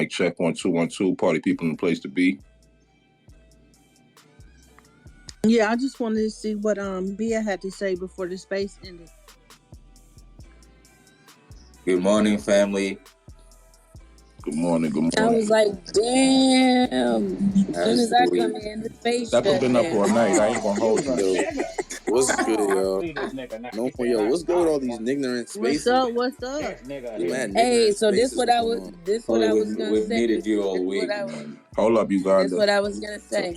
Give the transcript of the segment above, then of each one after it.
mic check 1 2 1 2. Party people in the place to be. Yeah, I just wanted to see what Bia had to say before the space ended. Good morning, family. Good morning. Good I morning. was like, damn. As soon as I come Absolutely. in, the space That's shut been up down. all night. I ain't gonna You hold was a you. Yo, nigga. what's good, I don't y'all? believe this nigga. Now No, he said, yo, what's good with all these want ignorant What's spaces? up? What's up? this nigga There's here. mad Hey, ignorant so spaces going on. this what Probably I was gonna we've say. needed you all This what week, I man. Hold up, this Uganda. what I was gonna So, say.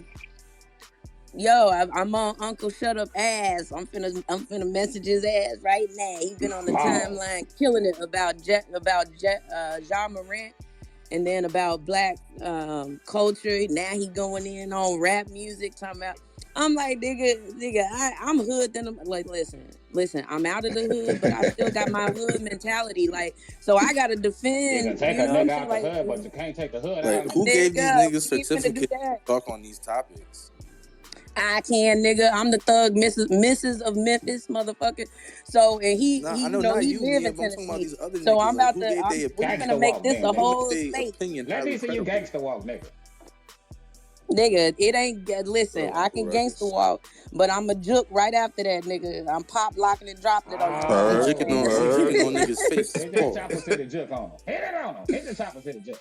Yo, I'm on Uncle Shut Up ass. I'm finna message his ass right now. He been on the Pause. timeline killing it about Jean Morant, and then about black culture. Now he going in on rap music, talking about. I'm like, nigga, I'm hood. Then I'm like, listen, I'm out of the hood, but I still got my hood mentality. Like, so I gotta You can defend. take You a know what I'm nigga saying? out the Like, hood, but you can't take the hood like, out of who him. gave these nigga, niggas we ain't finna do certificates that. to talk on these topics? I can, nigga. I'm the thug, Mrs. of Memphis, motherfucker. So, and Nah, I he, know not he you, live Mia, in but I'm talking about Tennessee. these other So niggas. I'm Like, about who to, gave their we opinion? Gangsta finna make walk, this then, a Who nigga. made whole their state. opinion Let highly me see you credible? gangsta walk, nigga. Nigga, it ain't, listen, Bro, I Uncle can gangster Ruckus. walk, but I'm a juke right after that, nigga. I'm pop, locking, and dropping it on your He ass, Heard. juking nigga. on, he Heard. juking on niggas' face. Hit that chopper Pause. to the juke on him. Hit it on him. Hit the chopper to the juke.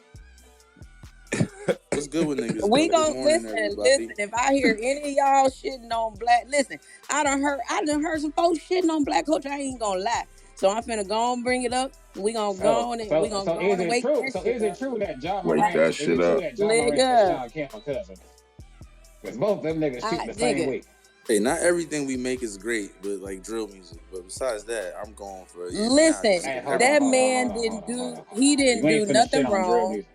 What's good with niggas, We though? Good gon' morning, listen, listen. everybody. If I hear any of y'all shitting on black, listen. I done heard some folks shitting on black culture. I ain't gonna lie. So I'm finna go and bring it up. We gonna go on and we gonna So go is on and it wake true? that So shit is it up, true that John Wake Morant? that Is it shit true up. that John Morant and nigga. Sean Kemp are cousins? Because both them niggas shoot the same Nigga, way. Hey, not everything we make is great, but like drill music. But besides that, I'm going for it. Yeah, me not listen. music Hey, is hold on, That hold on, everything. hold man on, hold didn't on, hold do. on, hold He on. You didn't ain't do finna shit nothing on drill wrong. music.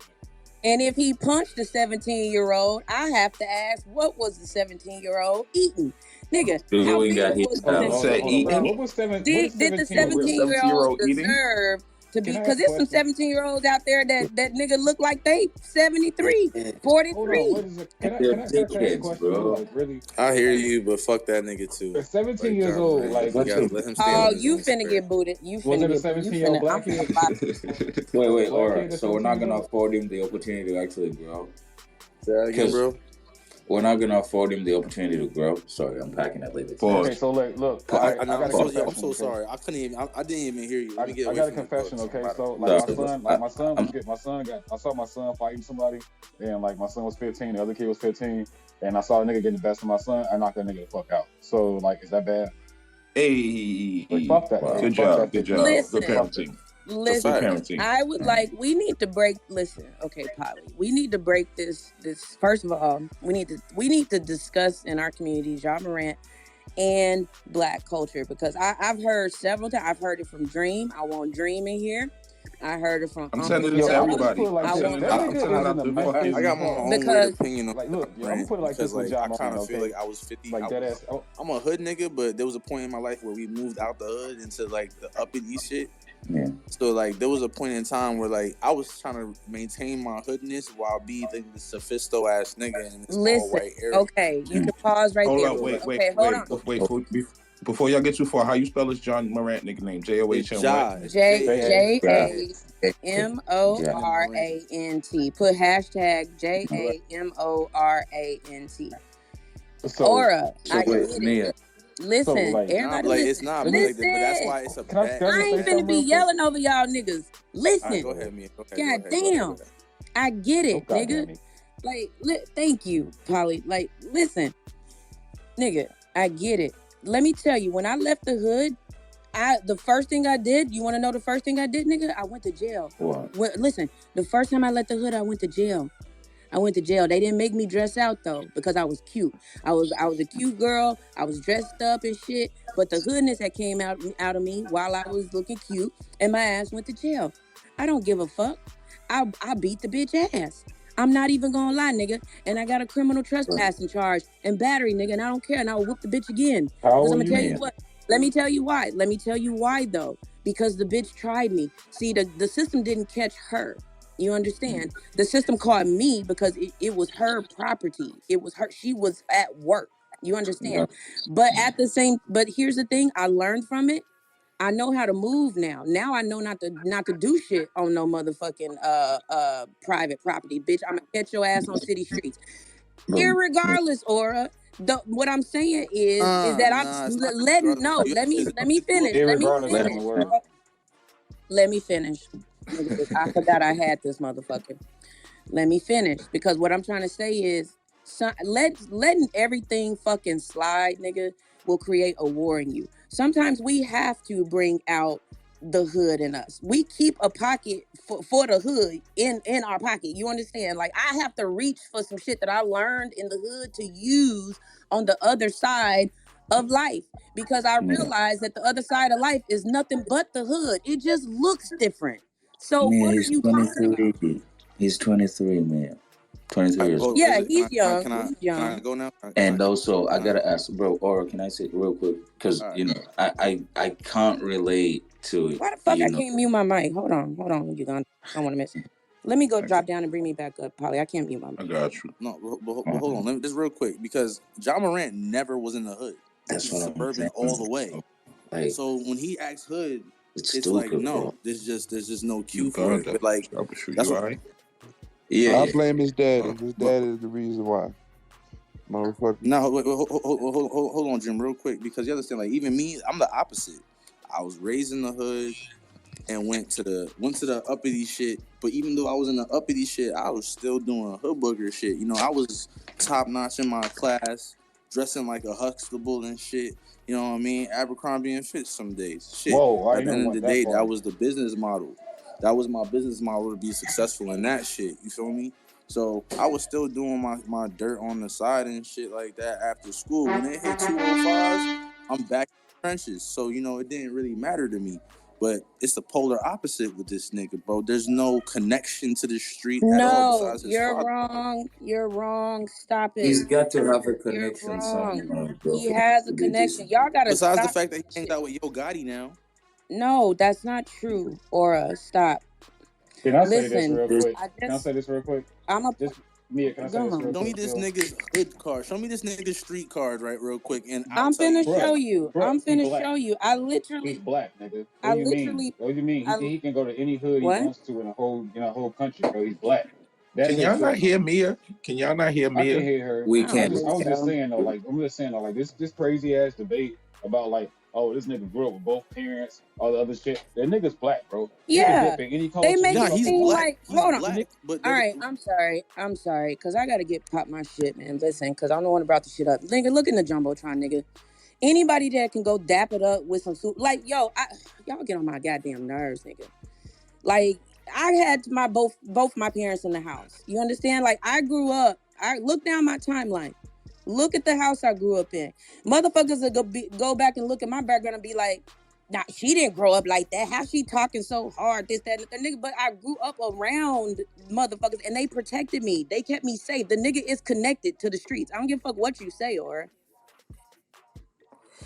And if he punched the 17-year-old, I have to ask, what was the 17-year-old eating? Nigga, how Doing big got his was the Hold He on, house. hold on, said 17 hold on. year eating. old? What the Did the 17 Was year the old? 17-year-old 17-year-old eating? deserve to be, Can I ask because a there's some question? 17-year-olds out there that nigga look like they 73, Yeah, Hold on, 43. what is it? And they're Can I ask a dickheads, question? bro. Like really, I hear like you, but fuck that nigga too. at 17 Like years John old, Morant, like he What's got your to let him stand Oh, on his you own finna square. get booted. You was finna it a get booted. 17 year old I'm black finna kid? block you. Wait, Was it a wait, all black kid right. that's So we're 17 not years gonna old? afford him the opportunity to actually grow, Say that again, because bro. we're not gonna afford him the opportunity to grow. Sorry, I'm packing that later. Okay, Pause. so look, I, I I know. got I'm a so yo, I'm confession. so Okay, sorry. I couldn't even. I didn't even hear you. Let me get I away got a from the book. confession. So I'm Okay, about to so mute No, myself. my son I'm I saw my son fighting somebody, and like my son was 15, the other kid was 15, and I saw a nigga getting the best of my son. I knocked that nigga the fuck out. So like, is that bad? Like, Hey, fuck that. wow. Nigga. good Fuck job. that Good 15 year job. old. Good Listen, Fuck that. parenting. It's a Good listen. fact. parenting. I would like. We need to break. Listen, okay, Polly. We need to break this. First of all, we need to discuss in our community John Morant and black culture, because I've heard several times. I've heard it from Dream. I want Dream in here. I heard it from I'm Uncle sending it Yo, to Shut I'm gonna Up. just put everybody. it like I this. want That I'm nigga sending it is out in the to Memphis. fucking. I got my own weird because opinion on Like, look, yo, I'm gonna Grant put it like this because with like I John kind Morant. of feel Okay, like I was 50. like that ass. Oh, I'm a hood nigga, but there was a point in my life where we moved out the hood into like the up and east shit. Yeah. So like there was a point in time where like I was trying to maintain my hoodness while being the sophisto ass nigga in this all listen. white area. Okay, you can pause right Hold there. up. So like Wait. Okay, hold on. Before y'all get too far, how you spell this John Morant nigga name? it's John what? Ja, it's J J J Yeah. A Okay. M O Yeah. and then R Morant. A N T. Put hashtag All right. JAMORANT. so Aura, So I wait, get it. Mia. so Listen, like, Nah, everybody but like it's listen. not, let but me. like but that's Listen. why it's a Can I I bad just ain't say bad. finna something be real quick? yelling over y'all niggas. All right, Listen. go ahead, Mia. Go ahead, go God ahead, go ahead, go damn. ahead. I get Oh it, goddamn nigga. me. Like, thank you, Polly. Like, listen, nigga, I get it. Let me tell you, when I left the hood, the first thing I did, you want to know the first thing I did, nigga? I went to jail. What? Listen, the first time I left the hood, I went to jail. I went to jail. They didn't make me dress out though, because I was cute. I was a cute girl. I was dressed up and shit. But the hoodness that came out of me while I was looking cute, and my ass went to jail. I don't give a fuck. I beat the bitch ass. I'm not even gonna lie, nigga. And I got a criminal trespassing charge and battery, nigga. And I don't care. And I'll whoop the bitch again. How Because I'm old gonna you? tell you Man. what. Let me tell you why. Let me tell you why though. Because the bitch tried me. See, the system didn't catch her. You understand? The system caught me because it was her property. It was her. She was at work. You Yeah. understand? But here's the thing. I learned from it. I know how to move now. Now I know not to do shit on no motherfucking private property, bitch. I'm gonna catch your ass on city streets. Irregardless, Aura. What I'm saying is that I'm Nah, it's not letting regardless. no. You Let me is finish. Let me Irregardless finish. ain't gonna work. Let me finish. Nigga, I forgot I had this motherfucker. Let me finish, because what I'm trying to say is, letting everything fucking slide, nigga, will create a war in you. Sometimes we have to bring out the hood in us. We keep a pocket for the hood in our pocket. You understand? Like, I have to reach for some shit that I learned in the hood to use on the other side of life, because I realize that the other side of life is nothing but the hood. It just looks different. So what are he's you talking about? 23. He's 23, man. 23 years old. Yeah, Can he's young. He's can I young. go now? And also, I gotta ask, bro, or can I say it real quick? Because All right. you know, I can't relate to Why the fuck you I know. can't mute my mic? Hold on, you gone. I don't want to miss. Let me go drop down and bring me back up, Polly. I can't mute my I mic. got you. No, but hold on. Let me just real quick, because John Morant never was in the hood. That's He's what I'm suburban saying. all the way. Like, So when he acts hood, it's it's like, stupid, bro. no, there's just no cue You for got it. that. But like, I'm sure that's you what. alright. Yeah, I yeah. blame his daddy. His daddy is the reason why. Motherfucker. Now, hold on, Jim, real quick, because you understand, like, even me, I'm the opposite. I was raised in the hood and went to the uppity shit. But even though I was in the uppity shit, I was still doing hood booger shit. You know, I was top notch in my class, dressing like a Huxtable and shit. You know what I mean? Abercrombie and Fitch some days. Shit. Whoa, I At the even end of went the that day, far. that was the business model. That was my business model to be successful in that shit. You feel me? So I was still doing my dirt on the side and shit like that after school. When it hit 205s, I'm back in the trenches. So, you know, it didn't really matter to me. But it's the polar opposite with this nigga, bro. There's no connection to the street at all No, besides his you're father. wrong. You're wrong. Stop it. He's got to have a You're connection wrong. somewhere, bro, He for him has a to be connection. decent. Y'all gotta Besides the stop fact that he this hangs shit. out with Yo Gotti now. No, that's not true. Aura, stop. Can I say this Listen, real quick? I Can I say this real quick? I'm a Just Mia, can I say go this real on. Show me quick, this Phil? nigga's hood card. Show me this nigga's street card, right, real quick, and I'll I'm tell you finna who show Bruh, that. you. bruh, I'm he finna black. show you. He's black, nigga. What I do you mean? literally, What do you mean? I He can go to any hood he what? wants to in a whole country, bro. He's black. That's Can his y'all not black. hear Mia? Can y'all not hear I can Mia? hear her. We I don't can. I think was just so. saying though, like I'm just saying though, like this crazy ass debate about like, oh, this nigga grew up with both parents, all the other shit. That nigga's black, bro. He can Yeah, dip in any they culture make he Nah, it he's fucking seem wants. black. like. He's Hold on. The nigga, black, but All right, I'm sorry, cause I gotta get pop my shit, man. Listen, cause I'm the one that brought the shit up. Nigga, look in the jumbotron, nigga. Anybody that can go dap it up with some soup, like yo, y'all get on my goddamn nerves, nigga. Like I had both my parents in the house. You understand? Like I grew up. I look down my timeline. Look at the house I grew up in. Motherfuckers will go back and look at my background and be like, nah, she didn't grow up like that. How she talking so hard? This, that, and the nigga. But I grew up around motherfuckers and they protected me. They kept me safe. The nigga is connected to the streets. I don't give a fuck what you say, or.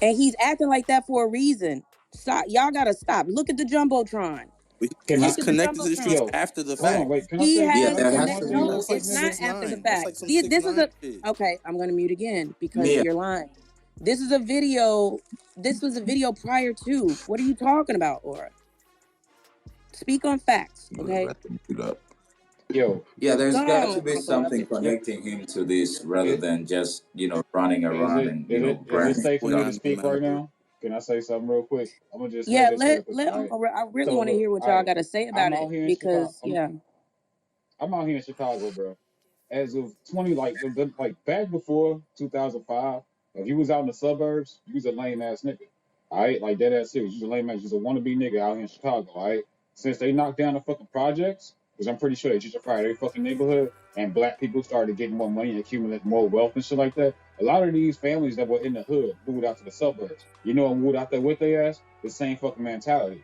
And he's acting like that for a reason. Stop. Y'all gotta stop. Look at the jumbotron. can I, he's Look at the connected to the streets jumbotron. yo, after the hold on, fact. wait. He Yeah, has Can I there say has one to connect. thing be. real No, That's quick, like it's some nigga? not after the 6ix9ine. That's fact. like some This is 6ix9ine a shit. okay. I'm gonna mute again because Mia, you're lying. This is a video. This was a video prior to. What are you talking about, Aura? Speak on facts, okay? Let them do that. Yo, yeah, Go there's got to on, be my something beloved. yo, connecting him to this rather it, than just, running around and, is it bragging. safe for me to John, no speak right matter. now? Can I say something real quick? I'm gonna just say Yeah, this real let quick. let. All right. I really So want to look, hear what all y'all right. got to say about I'm out it here in Chicago. because yeah. I'm out here in Chicago, bro. As of 20, like back before 2005, if you was out in the suburbs, you was a lame ass nigga. All right, like dead ass serious. You was a lame ass, you was a wannabe nigga out here in Chicago. All right. Since they knocked down the fucking projects, because I'm pretty sure they gentrified every fucking neighborhood, and black people started getting more money and accumulating more wealth and shit like that. A lot of these families that were in the hood moved out to the suburbs. You know what moved out there with their ass? The same fucking mentality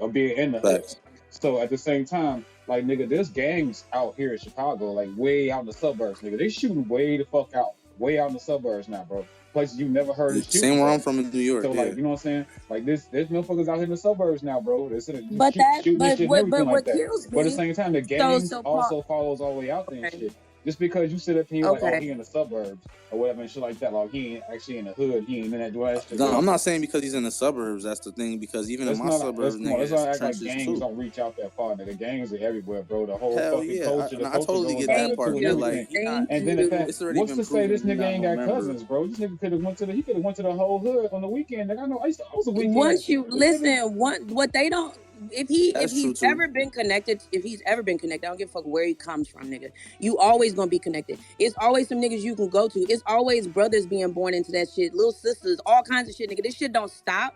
of being in the hood. Facts. So at the same time, like nigga, there's gangs out here in Chicago, like way out in the suburbs, nigga. They shooting way the fuck out, way out in the suburbs now, bro. Places you never heard of Same shootings where at. I'm from in New York, So yeah. like, you know what I'm saying? Like there's motherfuckers out here in the suburbs now, bro. They're But shooting and shit and everything like what that. kills But at the me? same time, the So gangs so Paul. also follows all the way out there and Okay. shit. Just because you sit up and you're like, oh, Okay. he in the suburbs or whatever and shit like that. Like he ain't actually in the hood. He ain't in that doing that shit. No, I'm not saying because he's in the suburbs. That's the thing. Because even in my suburbs, Come on, nigga, let's not it's act like trenches gangs too. don't reach out that far. Nigga, gangs are everywhere, bro. The whole Hell fucking yeah, culture, I totally goes get back that Thank to part. and But you. like, everything. he not. Thank And then the you. fact, It's already what's been to say this proven he's nigga not ain't no got member. cousins, bro? This nigga could have went to the whole hood on the weekend. Nigga, I know I was a weekend. Once you listen, what they don't, if That's he's true too. ever been connected, I don't give a fuck where he comes from, nigga. You always gonna be connected. It's always some niggas you can go to. It's always brothers being born into that shit, little sisters, all kinds of shit, nigga. This shit don't stop.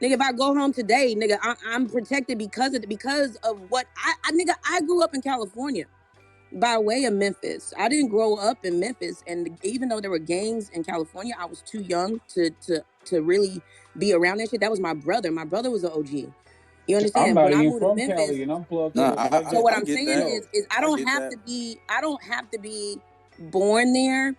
Nigga, if I go home today, nigga, I'm protected because of what nigga, I grew up in California by way of Memphis. I didn't grow up in Memphis, and even though there were gangs in California, I was too young to really be around that shit. That was my brother. My brother was an OG. You I'm understand? not When I even moved to from Memphis, Cali, and I'm plugged Nah, in. so what I I'm get saying that. is I don't get have that. to be born there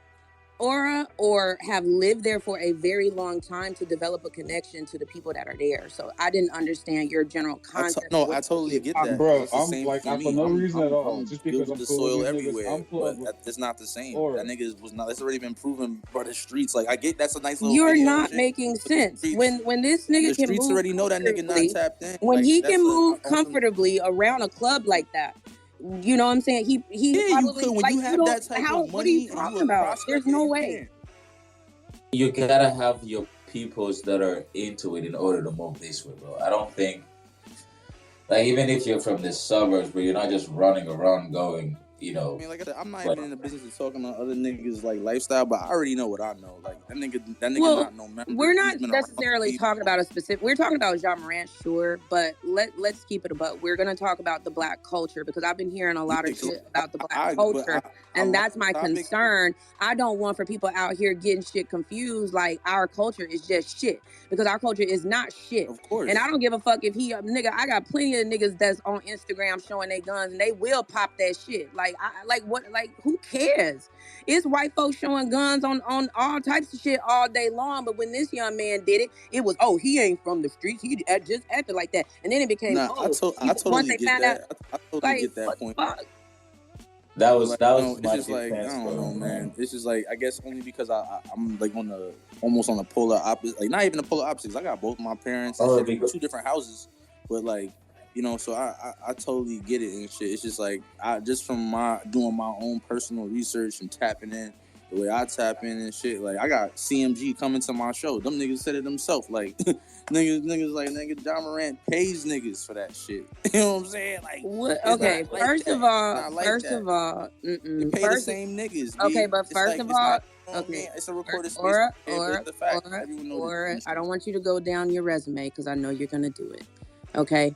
or have lived there for a very long time to develop a connection to the people that are there. So I didn't understand your general concept of what I totally you're get talking that. about. Bro, It's the I'm same like, for for me. no reason at all. I'm Just good because with I'm the cool with soil these niggas, everywhere, I'm plugged but with. it's not the same. Or That nigga was not. That's already been proven by the streets. Like I get that's a nice little You're video and not shit, making but the sense. streets, When this nigga the can streets move already know that nigga not comfortably, tapped in. when Like he that's can move on some. comfortably around a club like that, you know what I'm saying? He Yeah, you probably could when like you you have don't that type how of what are you money and you talking a about? prospect. There's Yeah, no you way. can. You gotta have your peoples that are into it in order to move this way, bro. I don't think, like, even if you're from the suburbs, but you're not just running around going, I mean, like I said, I'm not like, even in the business of talking to other niggas like lifestyle, but I already know what I know. Like that nigga Well, not no member. we're He's not been around necessarily people. talking about a specific. We're talking about John Morant, sure, but let's keep it above. We're gonna talk about the black culture because I've been hearing a lot of shit about the black culture, and that's my concern. I don't want for people out here getting shit confused. Like our culture is just shit because our culture is not shit. Of course. And I don't give a fuck if he nigga. I got plenty of niggas that's on Instagram showing their guns, and they will pop that shit. Like who cares? It's white folks showing guns on all types of shit all day long. But when this young man did it, it was, oh, he ain't from the streets. He just acted like that. And then it became, I once totally they get found out, that. I totally like, get that what point. the fuck? that was It's my just like defense, I don't bro. know, man. It's just like I guess only because I'm like almost on the polar opposite. Like not even the polar opposites. I got both my parents and shit in two different houses, but like so I totally get it and shit. It's just like I just from doing my own personal research and tapping in the way I tap in and shit. Like I got CMG coming to my show. Them niggas said it themselves. Like niggas like nigga John Morant pays niggas for that shit. You know what I'm saying? Like what? Okay, like first that. of all, they pay the same niggas. Okay, but first of all, okay, it's a recorded space. Or But the fact everyone knows I don't want you to go down your resume because I know you're gonna do it. Okay,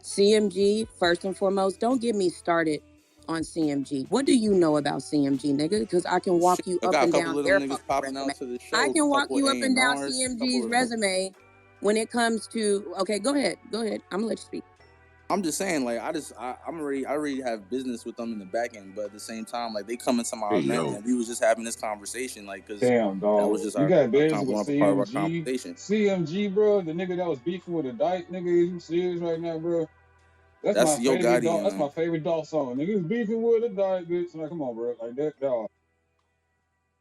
CMG first and foremost. Don't get me started on CMG. What do you know about CMG, nigga? Because I can walk you up and down their fucking resume. I can walk you up and down CMG's resume when it comes to. Okay, go ahead. I'm gonna let you speak. I'm just saying, like, I already have business with them in the back end, but at the same time, like, they come into my event and we was just having this conversation, like, cause damn, dog, that was just you our got business one with part of our CMG. conversation. CMG, bro, the nigga that was beefing with the Dyke nigga. Is you serious right now, bro? That's my Yo favorite Gotti, dog. That's my favorite dog song. Niggas beefing with the Dyke bitch. Like, come on, bro, like that, dog.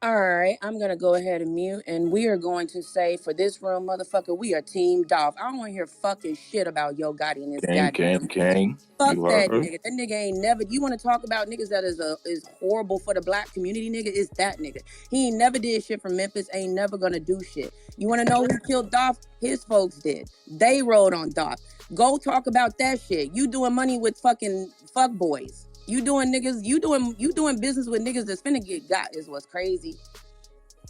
All right, I'm going to go ahead and mute, and we are going to say, for this room, motherfucker, we are Team Dolph. I don't want to hear fucking shit about Yo Gotti and this goddamn Gang. fuck that nigga. That nigga ain't never, you want to talk about niggas that is horrible for the black community, nigga? It's that nigga. He ain't never did shit from Memphis, ain't never gonna do shit. You want to know who killed Dolph? His folks did. They rode on Dolph. Go talk about that shit. You doing money with fucking fuck boys. You doing business with niggas that's finna get got is what's crazy.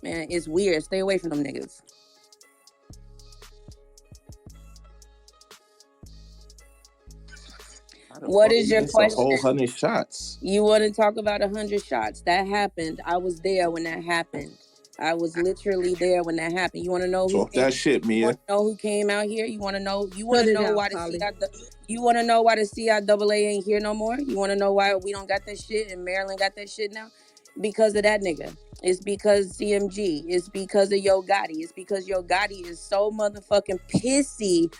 Man, it's weird. Stay away from them niggas. What is your question? A whole 100 shots. You want to talk about 100 shots? That happened. I was there when that happened. I was literally there when that happened. You want to know Talk that shit, Mia. You want to know who came out here? You want to know? You want to know why you want to know why the CIAA ain't here no more? You want to know why we don't got that shit and Maryland got that shit now? Because of that nigga. It's because CMG. It's because of Yo Gotti. It's because Yo Gotti is so motherfucking pissy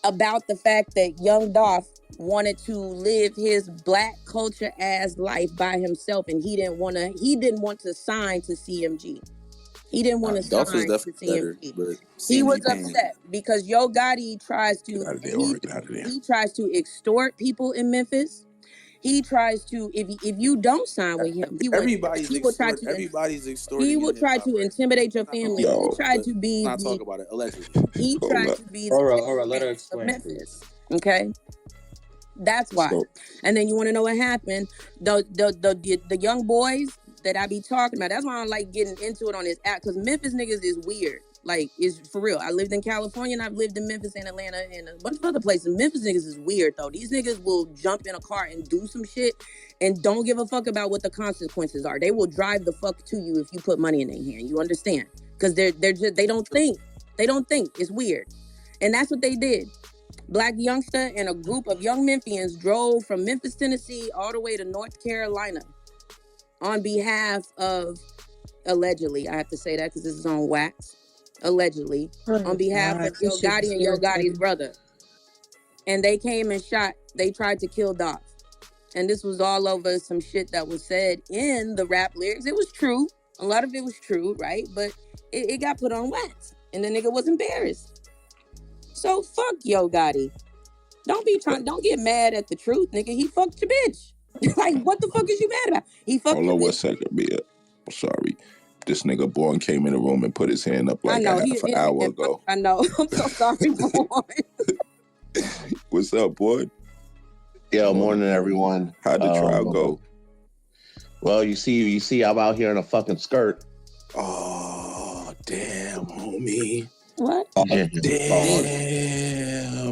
about the fact that young Dolph wanted to live his black culture ass life by himself, and he didn't want to sign to CMG. He didn't want to Dolph was sign to definitely better, CMG. but He was CMG paying. upset because Yo Gotti tries Get to out of there, or get out of there. he tries to extort people in Memphis. He tries to if you don't sign with him, he will try to Everybody's extorting in hip hop right intimidate your now. We're not family. gonna He Yo, talk about tried it, to but be let's not the talk about it. Allegedly. he hold tried up. to be the All right, let her of explain, please. Memphis. Okay. That's why. So, And then you want to know what happened? The young boys that I be talking about. That's why I don't like getting into it on this app, because Memphis niggas is weird. Like, it's for real. I lived in California and I've lived in Memphis and Atlanta and a bunch of other places. Memphis niggas is weird though. These niggas will jump in a car and do some shit and don't give a fuck about what the consequences are. They will drive the fuck to you if you put money in their hand. You understand? Because they don't think. They don't think. It's weird. And that's what they did. Black youngster and a group of young Memphians drove from Memphis, Tennessee, all the way to North Carolina on behalf of, allegedly, I have to say that because this is on wax, allegedly, on behalf of Yo Gotti and Yo Gotti's brother. And they came and they tried to kill Dolph. And this was all over some shit that was said in the rap lyrics. It was true. A lot of it was true, right? But it got put on wax. And the nigga was embarrassed. So fuck Yo Gotti. Don't get mad at the truth, nigga. He fucked your bitch. Like, what the fuck is you mad about? He fucked hold your on one bitch. second, Mia. I'm sorry. This nigga Born came in the room and put his hand up like a half an hour ago. I know. I'm so sorry, Born. What's up, boy? Yeah, morning, everyone. How'd the trial go? Well, you see, I'm out here in a fucking skirt. Oh, damn, homie. What? Damn,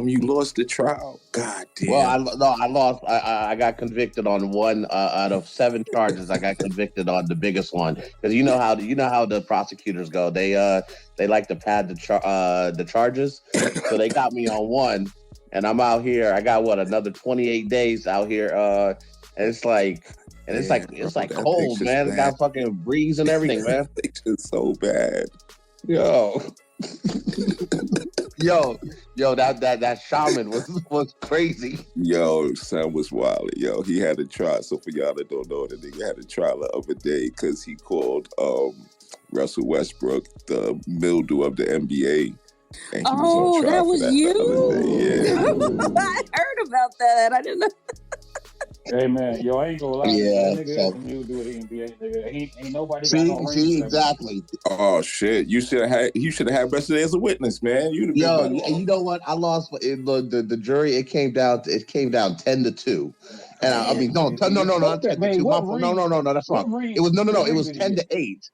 you lost the trial. God damn. Well, I lost. I got convicted on one out of 7 charges. I got convicted on the biggest one because you know how the prosecutors go. They like to pad the charges, so they got me on one, and I'm out here. I got another 28 days out here, and it's like. And it's like cold, man. It got fucking breeze and everything, man. It's just so bad. Yo, that shaman was crazy. Yo, son was wild. Yo, he had a trial. So for y'all that don't know, the nigga had a trial the other day because he called Russell Westbrook the mildew of the NBA. And he was on trial that was for you. Yeah. I heard about that. I didn't know. Hey man, yo, I ain't gonna lie. Yeah, That nigga has to do with the NBA, nigga. Ain't nobody got no rings. See, exactly. Oh shit! You should have had Wesley as a witness, man. You'd have been you know what? I lost the jury. It came down 10-2, and I mean no, not 10-2. No, that's wrong. It was It was 10-8.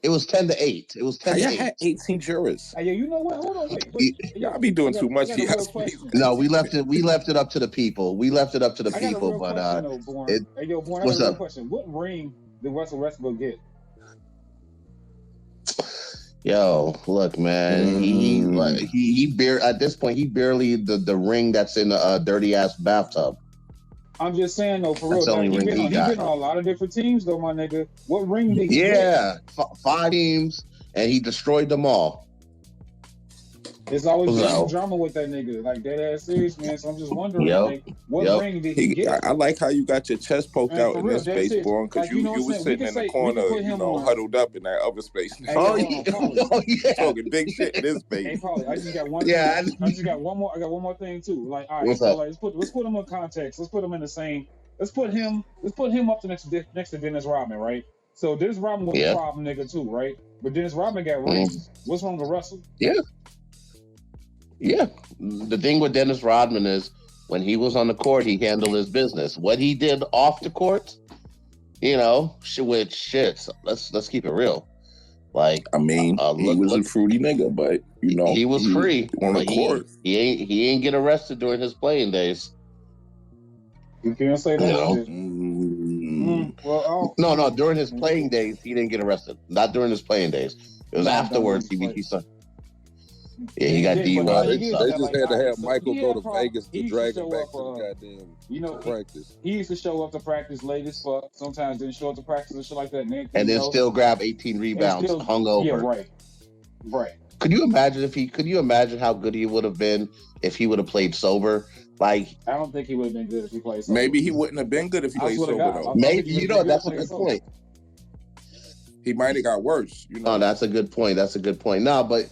It was 10-8. It was 10-8. Y'all had 18 jurors. Hey, you know what? Hold on, wait. Y'all be doing too much. No, we left it up to the people. We left it up to the people. But Born, I got a real question. What ring did Russell Westbrook get? Yo, look, man. He barely at this point. He barely the ring that's in a dirty ass bathtub. I'm just saying though, for real. He's been on a lot of different teams though, my nigga. What ring did he get? 5 teams, and he destroyed them all. There's always been drama with that nigga, like dead ass serious, man. So I'm just wondering, what ring did he get? I like how you got your chest poked out in this space, Born, because you was sitting in the corner, huddled up in that other space. Yeah. Talking big shit in this space. Hey, Paulie, I just got one. I just got one more. I got one more thing too. Like, all right, so like, let's put him in context. Let's put him in the same. Let's put him up to next to Dennis Rodman, right? So Dennis Rodman was a problem nigga too, right? But Dennis Rodman got rings. What's wrong with Russell? Yeah. The thing with Dennis Rodman is when he was on the court, he handled his business. What he did off the court, with shit. Let's keep it real. Like, I mean, he was a fruity nigga, but he was free on the court. He ain't get arrested during his playing days. You can't say that. No. During his playing days, he didn't get arrested. Not during his playing days. It was afterwards. He started. Yeah, he got DUI. They just had to have Michael go to Vegas to drag him back to the goddamn practice. He used to show up to practice late as fuck. Sometimes didn't show up to practice and shit like that. And then still grab 18 rebounds, hungover. Yeah, right. Could you imagine how good he would have been if he would have played sober? Like, I don't think he would have been good if he played sober. Maybe he wouldn't have been good if he played sober though. Maybe that's a good point. He might have got worse. Oh, that's a good point. No, but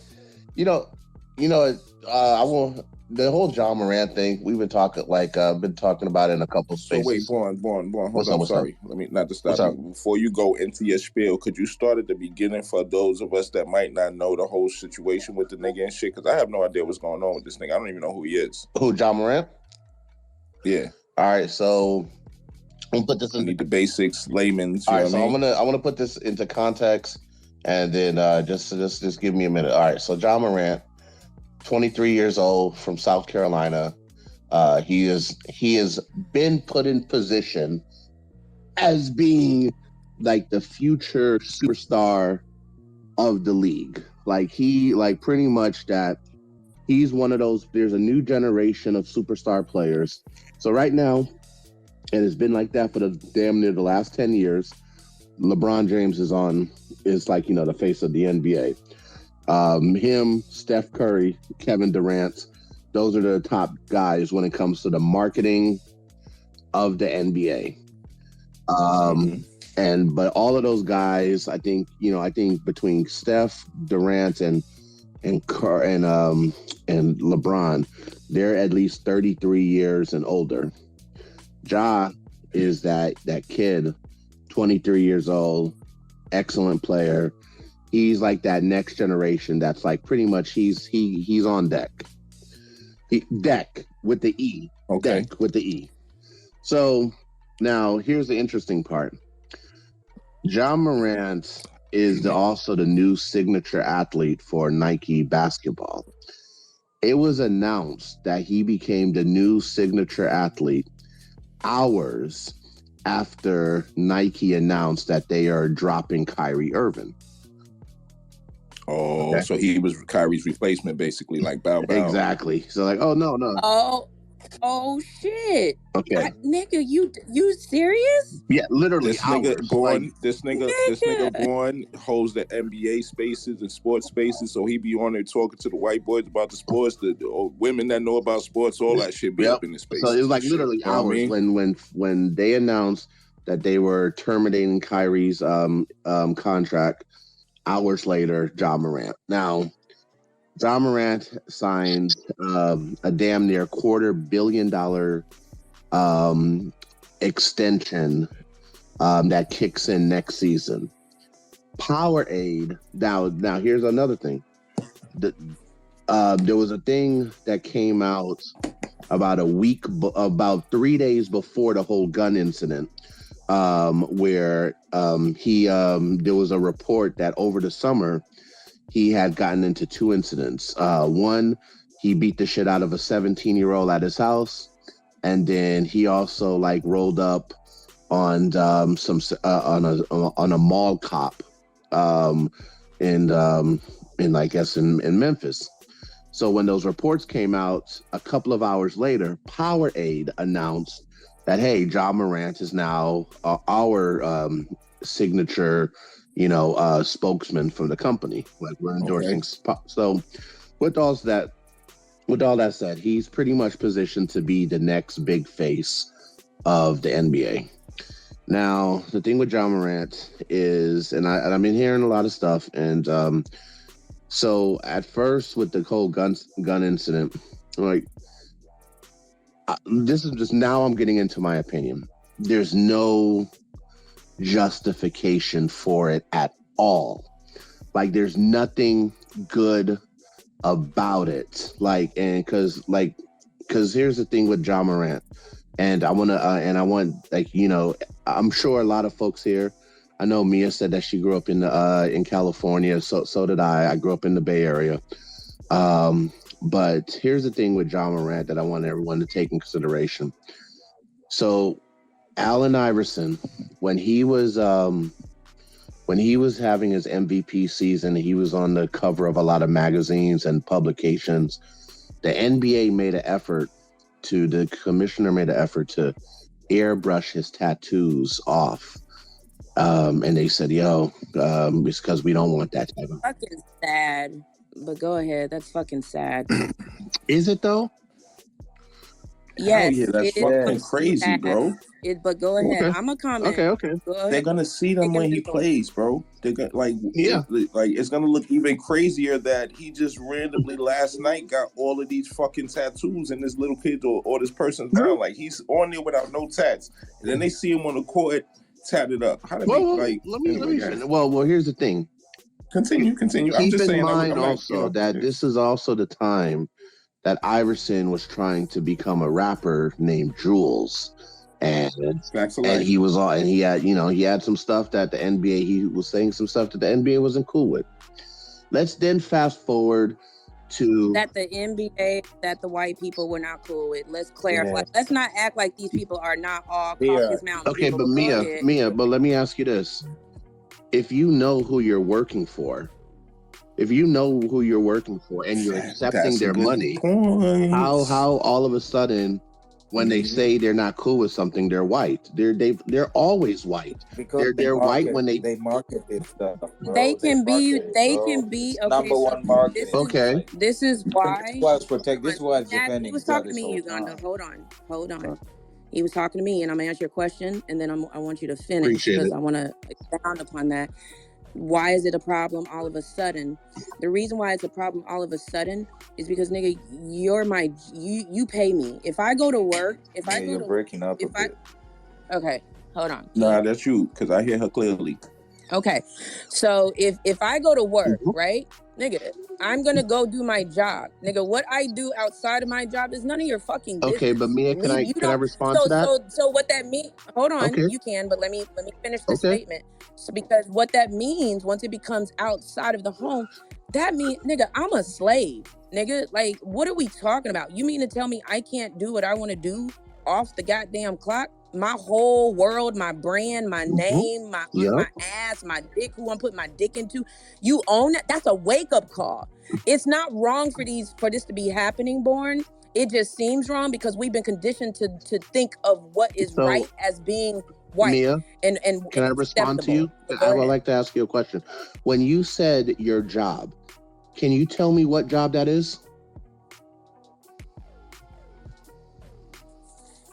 I won't. The whole John Morant thing, we've been talking about it in a couple of spaces. So wait, Born, hold on. Sorry. Let me not to stop you. Before you go into your spiel, could you start at the beginning for those of us that might not know the whole situation with the nigga and shit? Because I have no idea what's going on with this nigga. I don't even know who he is. Who, John Morant? Yeah. All right, so I'm gonna put this in the basics, layman's. All right, so I'm gonna put this into context, and then just give me a minute. All right, so John Morant, 23 years old, from South Carolina. He has been put in position as being like the future superstar of the league. Like pretty much that he's one of those. There's a new generation of superstar players. So right now, and it's been like that for the damn near the last 10 years. LeBron James is like, the face of the NBA. Him, Steph Curry, Kevin Durant, those are the top guys when it comes to the marketing of the NBA. But all of those guys, I think between Steph, Durant, and LeBron, they're at least 33 years and older. Ja is that kid, 23 years old, excellent player. He's like that next generation that's like pretty much he's on deck. Deck with the E. Okay. Deck with the E. So now here's the interesting part. John Morant is also the new signature athlete for Nike basketball. It was announced that he became the new signature athlete hours after Nike announced that they are dropping Kyrie Irving. Oh, okay. So he was Kyrie's replacement, basically, like Bow Bow. Exactly. So like, oh no. Oh shit. Okay. Nigga, you serious? Yeah, literally. This nigga Born holds the NBA spaces and sports spaces, so he be on there talking to the white boys about the sports, the women that know about sports, all that shit be up in the space. So it was like literally hours when they announced that they were terminating Kyrie's contract. Hours later, John Morant. Now, John Morant signed a damn near $250 million extension that kicks in next season. Powerade. Now here's another thing. There was a thing that came out about 3 days before the whole gun incident, where there was a report that over the summer he had gotten into 2 incidents. One, he beat the shit out of a 17-year-old at his house, and then he also like rolled up on on a mall cop in I guess in Memphis. So when those reports came out a couple of hours later, Powerade announced that, hey, John Morant is now our signature, spokesman for the company. Like we're endorsing. Okay. So with all that said, he's pretty much positioned to be the next big face of the NBA. Now, the thing with John Morant is, and I've been hearing a lot of stuff, and so at first with the whole gun incident, like, this is just, now I'm getting into my opinion. There's no justification for it at all. Like, there's nothing good about it. Like, and because here's the thing with John Morant, and I want I'm sure a lot of folks here, I know Mia said that she grew up in California. So did I. I grew up in the Bay Area. But here's the thing with John Morant that I want everyone to take in consideration. So Allen Iverson, when he was having his MVP season, he was on the cover of a lot of magazines and publications. The NBA made an effort the commissioner made an effort to airbrush his tattoos off. And they said, it's because we don't want that type of... Fucking sad. But go ahead. That's fucking sad. Is it though? Hell Yes, yeah, that's it is fucking fucking crazy, sad. bro. But go ahead. Okay. I'm a comment. Okay. Go They're ahead. gonna see them Take it when he mental. plays, bro. They're gonna Yeah. like it's gonna look even crazier that he just randomly last night got all of these fucking tattoos in this little kid or this person's arm. Like he's on there without no tats, and then they see him on the court tatted up. How to make like? Let me Anyway, finish. Well, here's the thing. Continue. I'm Keep just in saying. mind I'm not, also that this is also the time that Iverson was trying to become a rapper named Jules, and he was all, and he had some stuff that the NBA, he was saying some stuff that the NBA wasn't cool with. Let's then fast forward to that the NBA, that the white people were not cool with. Let's clarify. Yeah. Let's not act like these people are not all Caucasus Mountain okay, people. but Mia, but let me ask you this: if you know who you're working for, and you're accepting their money, how all of a sudden, when they say they're not cool with something, they're white. They're always white. Because they're white when they market this stuff, bro. They can be okay. Number one market. This is why. This was defending. He was talking to me, Uganda. Hold on. He was talking to me, and I'm gonna answer your question, and then I want you to finish because I want to expound upon that. Why is it a problem all of a sudden? The reason why it's a problem all of a sudden is because, nigga, you pay me. If I go to work, you're breaking up a bit. Okay, hold on. Nah, that's you, because I hear her clearly. Okay, so if I go to work, right, nigga, I'm gonna go do my job, nigga. What I do outside of my job is none of your fucking business. Okay, but Mia, can I respond to that? So what that means? Hold on, you can, but let me finish the statement. So because what that means, once it becomes outside of the home, that means, nigga, I'm a slave, nigga. Like, what are we talking about? You mean to tell me I can't do what I want to do off the goddamn clock? My whole world, my brand, my name, my ass, my dick, who I'm putting my dick into, you own that? That's a wake-up call. It's not wrong for this to be happening, Born. It just seems wrong because we've been conditioned to think of what is right as being white. Mia, and can I respond to you? I would like to ask you a question. When you said your job, can you tell me what job that is?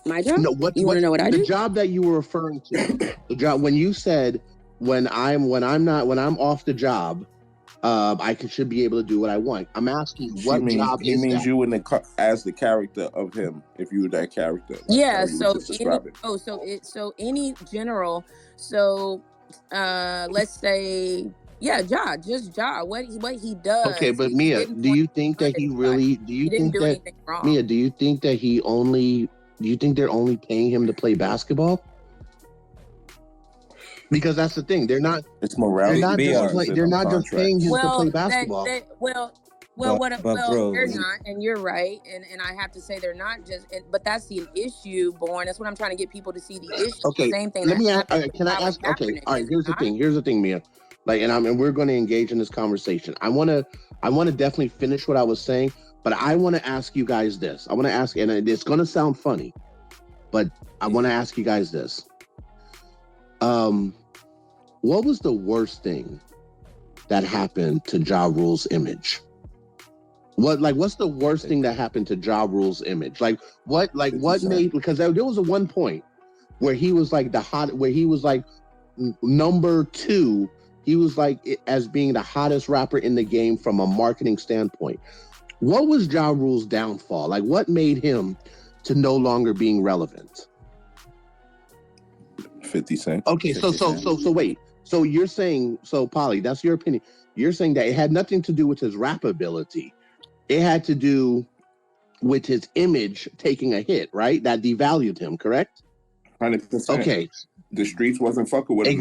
My job? No, you want to know what I do? The job that you were referring to. The job when you said when I'm off the job, I should be able to do what I want. I'm asking what job is that? He means you as the character of him. If you were that character, like, yeah. So any general. So let's say. Yeah, just Ja. What he does. Okay, but Mia, do you think that he really? Do you think that anything wrong? Mia, do you think that do you think they're only paying him to play basketball? Because that's the thing. They're not. It's morality. They're not just paying him to play basketball. They're not, and you're right, and I have to say they're not just. But that's the issue, Born. That's what I'm trying to get people to see the issue. Okay, same thing. Let me ask. Can I ask? Okay, all right. Here's the thing, Mia. Like, and we're going to engage in this conversation. I want to definitely finish what I was saying, but I want to ask you guys this. I want to ask, and it's going to sound funny, but I want to ask you guys this. What was the worst thing that happened to Ja Rule's image? What's the worst thing that happened to Ja Rule's image? What made, because there was a one point where he was like where he was like number 2. He was like as being the hottest rapper in the game from a marketing standpoint. What was Ja Rule's downfall? Like, what made him to no longer being relevant? 50 Cent. Okay, so wait. So you're saying, Polly, that's your opinion. You're saying that it had nothing to do with his rap ability. It had to do with his image taking a hit, right? That devalued him, correct? 100%. Okay. The streets wasn't fucking with him.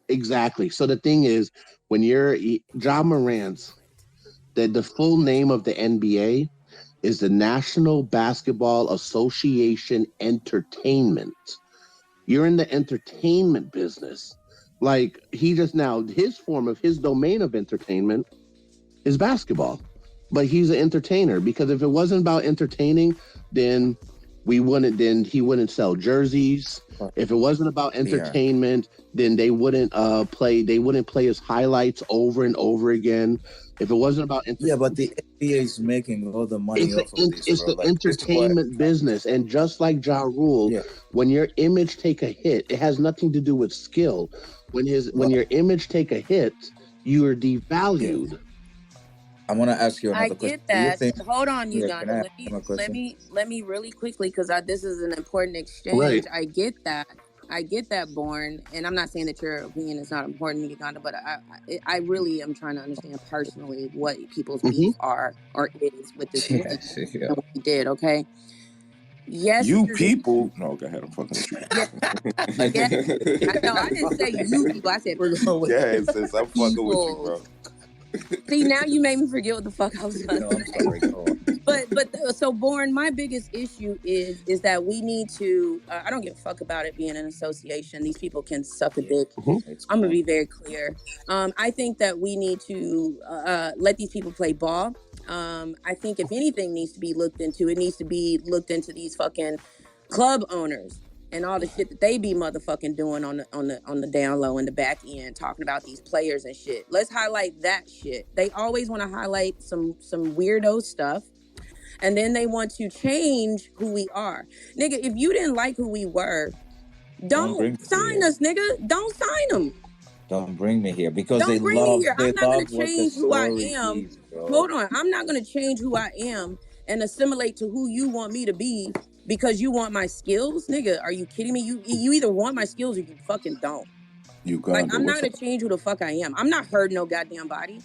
Exactly. So the thing is, when you're Ja Morants, the full name of the NBA is the National Basketball Association Entertainment. You're in the entertainment business. Like, his domain of entertainment is basketball. But he's an entertainer, because if it wasn't about entertaining, then he wouldn't sell jerseys. If it wasn't about entertainment, then they wouldn't play his highlights over and over again. If it wasn't about but the NBA is making all the money off of this, it's bro. the entertainment business. And just like Ja Rule, when your image take a hit, it has nothing to do with skill. When your image take a hit, you are devalued. I want to ask you another question. I get that. Hold on, Uganda. Let me really quickly, because this is an important exchange. Right. I get that, Born, and I'm not saying that your opinion is not important, Uganda, but I really am trying to understand personally what people's beef are or is with this and what he did. Okay. Yes, you people. No, go ahead. I'm fucking with you. I know. I didn't say you people. I said yeah, since I'm fucking with you, bro. See, now you made me forget what the fuck I was going to say. I'm sorry. So Born, my biggest issue is that we need to, I don't give a fuck about it being an association. These people can suck a dick. I'm going to be very clear. I think that we need to let these people play ball. I think if anything needs to be looked into, it needs to be looked into these fucking club owners and all the shit that they be motherfucking doing on the down low in the back end, talking about these players and shit. Let's highlight that shit. They always want to highlight some weirdo stuff, and then they want to change who we are. Nigga, if you didn't like who we were, don't sign us, nigga. Don't sign them. Don't bring me here because don't bring me here. I'm not gonna change who I am. Is, hold on, I'm not gonna change who I am and assimilate to who you want me to be because you want my skills, nigga. Are you kidding me? You either want my skills or you fucking don't. I'm not gonna change who the fuck I am. I'm not hurting no goddamn body.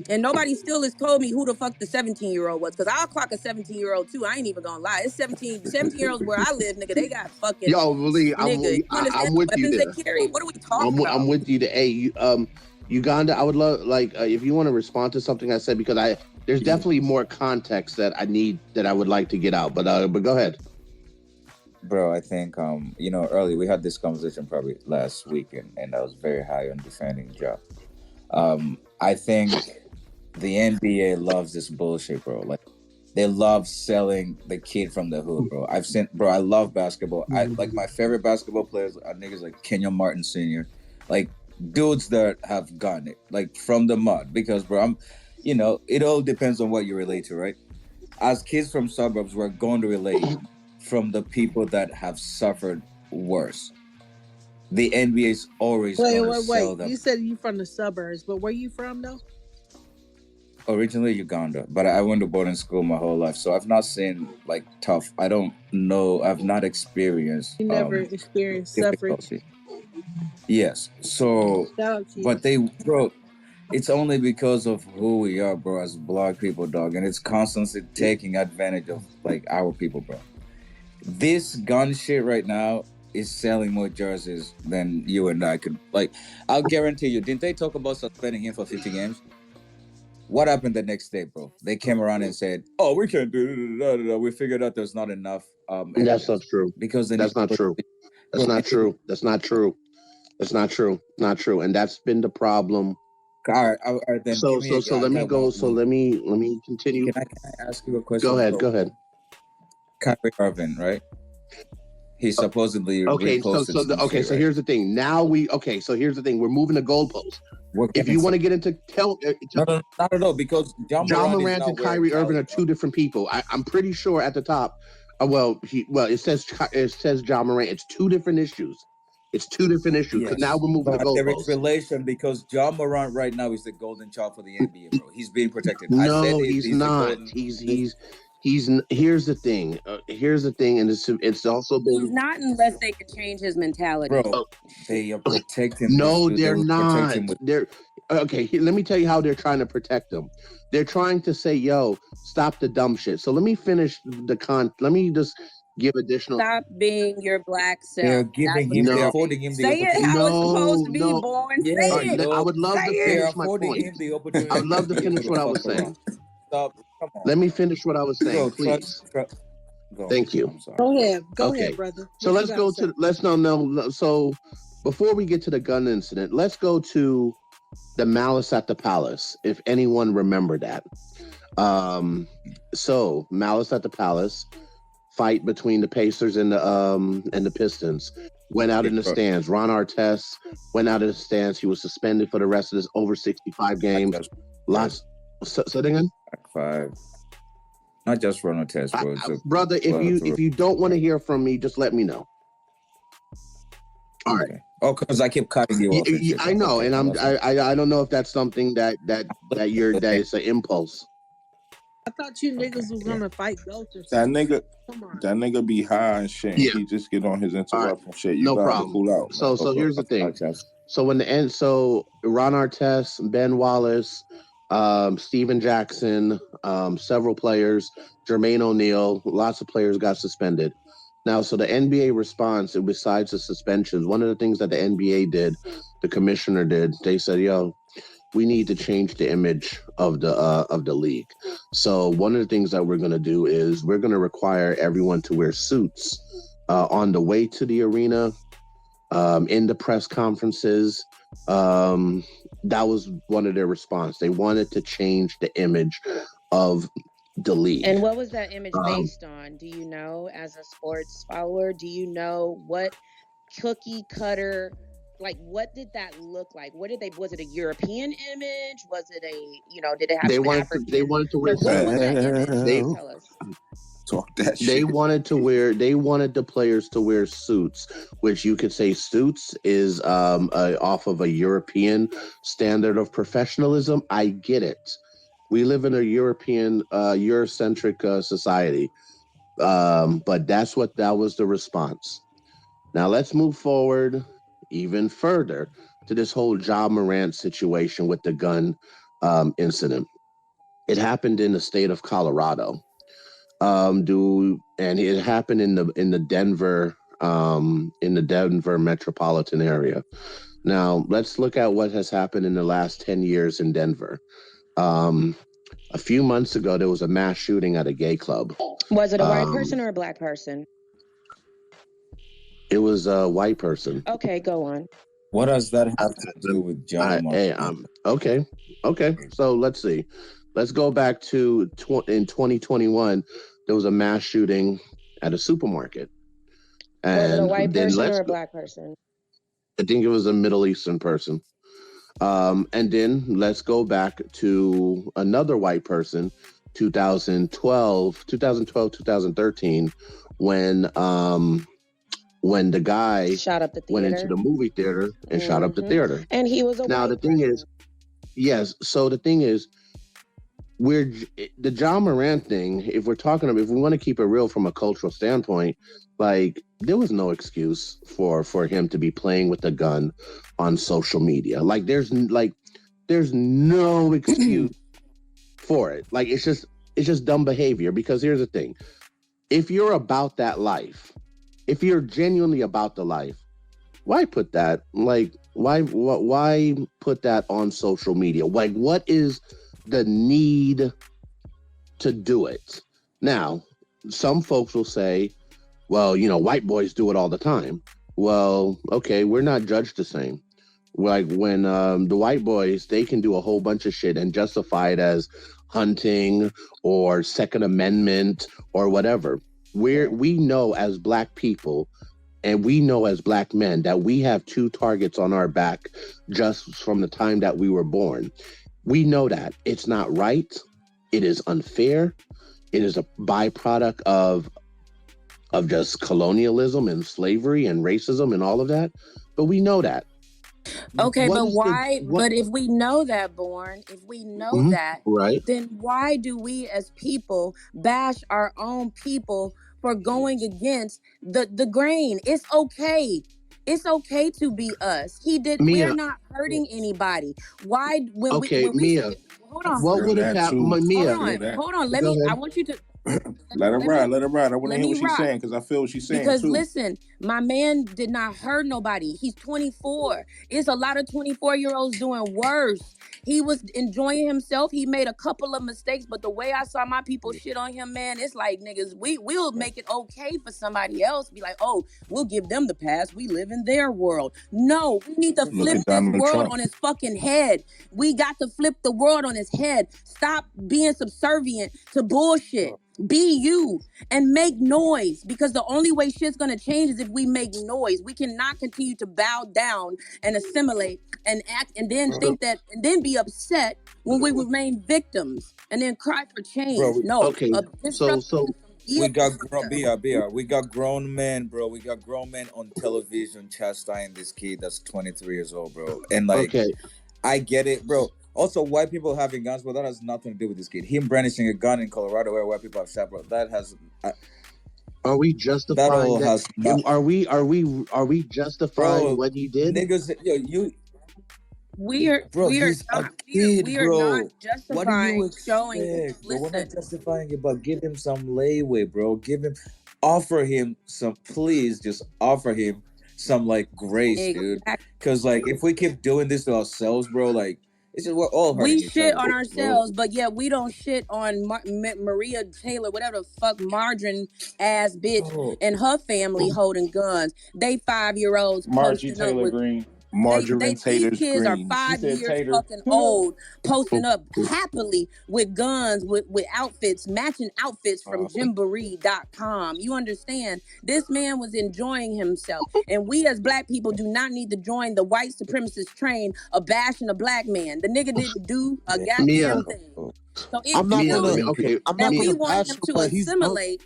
And nobody still has told me who the fuck the 17-year-old was, because I'll clock a 17-year-old too. I ain't even gonna lie. It's 17-year-olds where I live, nigga. They got fucking I'm with you there. They carry. What are we talking about? I'm with you there. Hey, Uganda, I would love, if you want to respond to something I said, because there's definitely more context that I would like to get out. But go ahead. Bro, I think earlier we had this conversation probably last week, and I was very high on defending Ja. I think the NBA loves this bullshit, bro. Like, they love selling the kid from the hood, bro. I love basketball. My favorite basketball players are niggas like Kenyon Martin Sr., like dudes that have gotten it, like from the mud. Because, bro, it all depends on what you relate to, right? As kids from suburbs, we're going to relate from the people that have suffered worse. The NBA is always going to sell them. You said you from the suburbs, but where you from though? Originally Uganda, but I went to boarding school my whole life, so I've not seen like tough. I don't know. I've not experienced. You never experienced suffrage. Yes. So, but bro, it's only because of who we are, bro, as Black people, dog, and it's constantly taking advantage of like our people, bro. This gun shit right now is selling more jerseys than you and I could. Like, I'll guarantee you, didn't they talk about suspending him for 50 games? What happened the next day, bro? They came around and said, "Oh, we can't do it. We figured out there's not enough." That's not true. Because that's not true. That's not true. That's not true. That's not true. Not true. And that's been the problem. All right, then. So let me go. So let me continue. Can I ask you a question? Go ahead. Kyrie Irving, right? He supposedly reposted so here's the thing. So here's the thing. We're moving the goalpost. If you want to get into no, not at all, because Ja Morant and Kyrie Irving are two different people. I'm pretty sure at the top. It says Ja Morant. It's two different issues. It's two different issues. Yes. Now we're moving the goalpost. There is relation because Ja Morant right now is the golden child for the NBA, bro. He's being protected. No, he's not. Here's the thing. And it's also been. He's not unless they could change his mentality. Bro, they are protecting. No, they're not. Okay. Let me tell you how they're trying to protect him. They're trying to say, "Yo, stop the dumb shit." So let me finish Let me just give additional. Stop being your black self. They're giving him. They're affording him the opportunity. Say it how it's supposed to be, Born. Say it. I would love to finish my point. I would love to finish what I was saying. Stop. Let me finish what I was saying, please. Thank you. Go ahead, brother. So So before we get to the gun incident, let's go to the Malice at the Palace. If anyone remember that, so Malice at the Palace, fight between the Pacers and the Pistons. Went out in the stands. Ron Artest went out in the stands. He was suspended for the rest of this over 65 games. Lots. So again. 5. Not just Ron Artest, bro. Brother, if you don't want to hear from me, just let me know. All right. Okay. Oh, because I keep cutting you off. I know, okay, and I don't know if that's something that it's an impulse. I thought you niggas was gonna fight ghosts or something. That nigga be high and shit. Yeah. He just get on his interrupt and shit. You no problem. Cool out. So here's the thing. So when the end, so Ron Artest, Ben Wallace, Steven Jackson, several players, Jermaine O'Neal, lots of players got suspended. Now, so the NBA response, besides the suspensions, one of the things that the NBA did, the commissioner did, they said, "Yo, we need to change the image of the league." So one of the things that we're going to do is we're going to require everyone to wear suits on the way to the arena, in the press conferences. That was one of their response. They wanted to change the image of the league. And what was that image based on? Do you know, as a sports follower, do you know what cookie cutter, like what did that look like? Was it a European image? Was it did it have they wanted to wear what was that image? Tell us. Talk that shit. They wanted the players to wear suits, which you could say suits is off of a European standard of professionalism. I get it. We live in a European, Eurocentric society. But that was the response. Now let's move forward even further to this whole Ja Morant situation with the gun incident. It happened in the state of Colorado. And it happened in the Denver metropolitan area. Now let's look at what has happened in the last 10 years in Denver. A few months ago, there was a mass shooting at a gay club. Was it a white person or a black person? It was a white person. Okay, go on. What does that have to do with John? Okay. So let's see. Let's go back to in 2021. There was a mass shooting at a supermarket. And was it a white person or a black person? I think it was a Middle Eastern person. And then let's go back to another white person, 2012, 2013, when the guy shot up the theater. Went into the movie theater and shot up the theater. And he was now the thing is, yes. So the thing is, the Ja Morant thing. If we want to keep it real from a cultural standpoint, like there was no excuse for him to be playing with a gun on social media. Like there's no excuse for it. Like it's just dumb behavior. Because here's the thing: if you're about that life, if you're genuinely about the life, why put that? Like why put that on social media? Like what is the need to do it? Now, some folks will say, well, white boys do it all the time. Well, okay, we're not judged the same. Like when the white boys, they can do a whole bunch of shit and justify it as hunting or Second Amendment or whatever. We know as black people and we know as black men that we have two targets on our back just from the time that we were born. We know that it's not right. It is unfair. It is a byproduct of just colonialism and slavery and racism and all of that. But we know that. Okay, but why? But if we know that, if we know that, right, then why do we as people bash our own people for going against the grain? It's okay. It's okay to be us. We're not hurting anybody. Why? When we hold on. What would have happened, Mia? Hold on. I want you to. Let her ride. I want to hear what she's saying because I feel what she's saying because too. Listen, my man did not hurt nobody. He's 24. It's a lot of 24-year-olds doing worse. He was enjoying himself. He made a couple of mistakes, but the way I saw my people shit on him, man, it's like, niggas, we'll make it okay for somebody else. Be like, oh, we'll give them the pass. We live in their world. No, we need to flip this world on his fucking head. We got to flip the world on his head. Stop being subservient to bullshit. Be you and make noise, because the only way shit's gonna change is if we make noise. We cannot continue to bow down and assimilate and act and then think that and then be upset when we remain victims and then cry for change. Bro, No, Okay, a so disruption from we Dia got Ortega. we got grown men, bro. We got grown men on television chastising this kid that's 23 years old, bro. And like, okay, I get it, bro. Also, white people having guns, but that has nothing to do with this kid. Him brandishing a gun in Colorado where white people have shot, bro. That has are we that justifying all that? has not, Are we justifying bro. what he did? Niggas, yo, you, We are bro. we are He's a not kid, we are not bro. What do you justifying showing. expect, bro? We're Listen, not justifying it, but give him some leeway, bro. Offer him some, please, just offer him some like grace, dude. exactly. Because like, if we keep doing this to ourselves, bro, like, it's just we're all hurting We each shit other, on bro. ourselves, but yet we don't shit on Maria Taylor, whatever the fuck, margarine ass bitch, Bro, and her family holding guns. They 5-year-olds Margie posting up Taylor with. Green. These Margarine kids are Green. She 5 said years Tater. fucking old, posting up happily with guns, with outfits, matching outfits from Gymboree.com. You understand? This man was enjoying himself. And we as black people do not need to join the white supremacist train of bashing a black man. The nigga didn't do a yeah, Mia, goddamn thing. So I'm it's not Mia, gonna. silly okay, I'm that not Mia, we gonna want bash him him, to but he's drunk. assimilate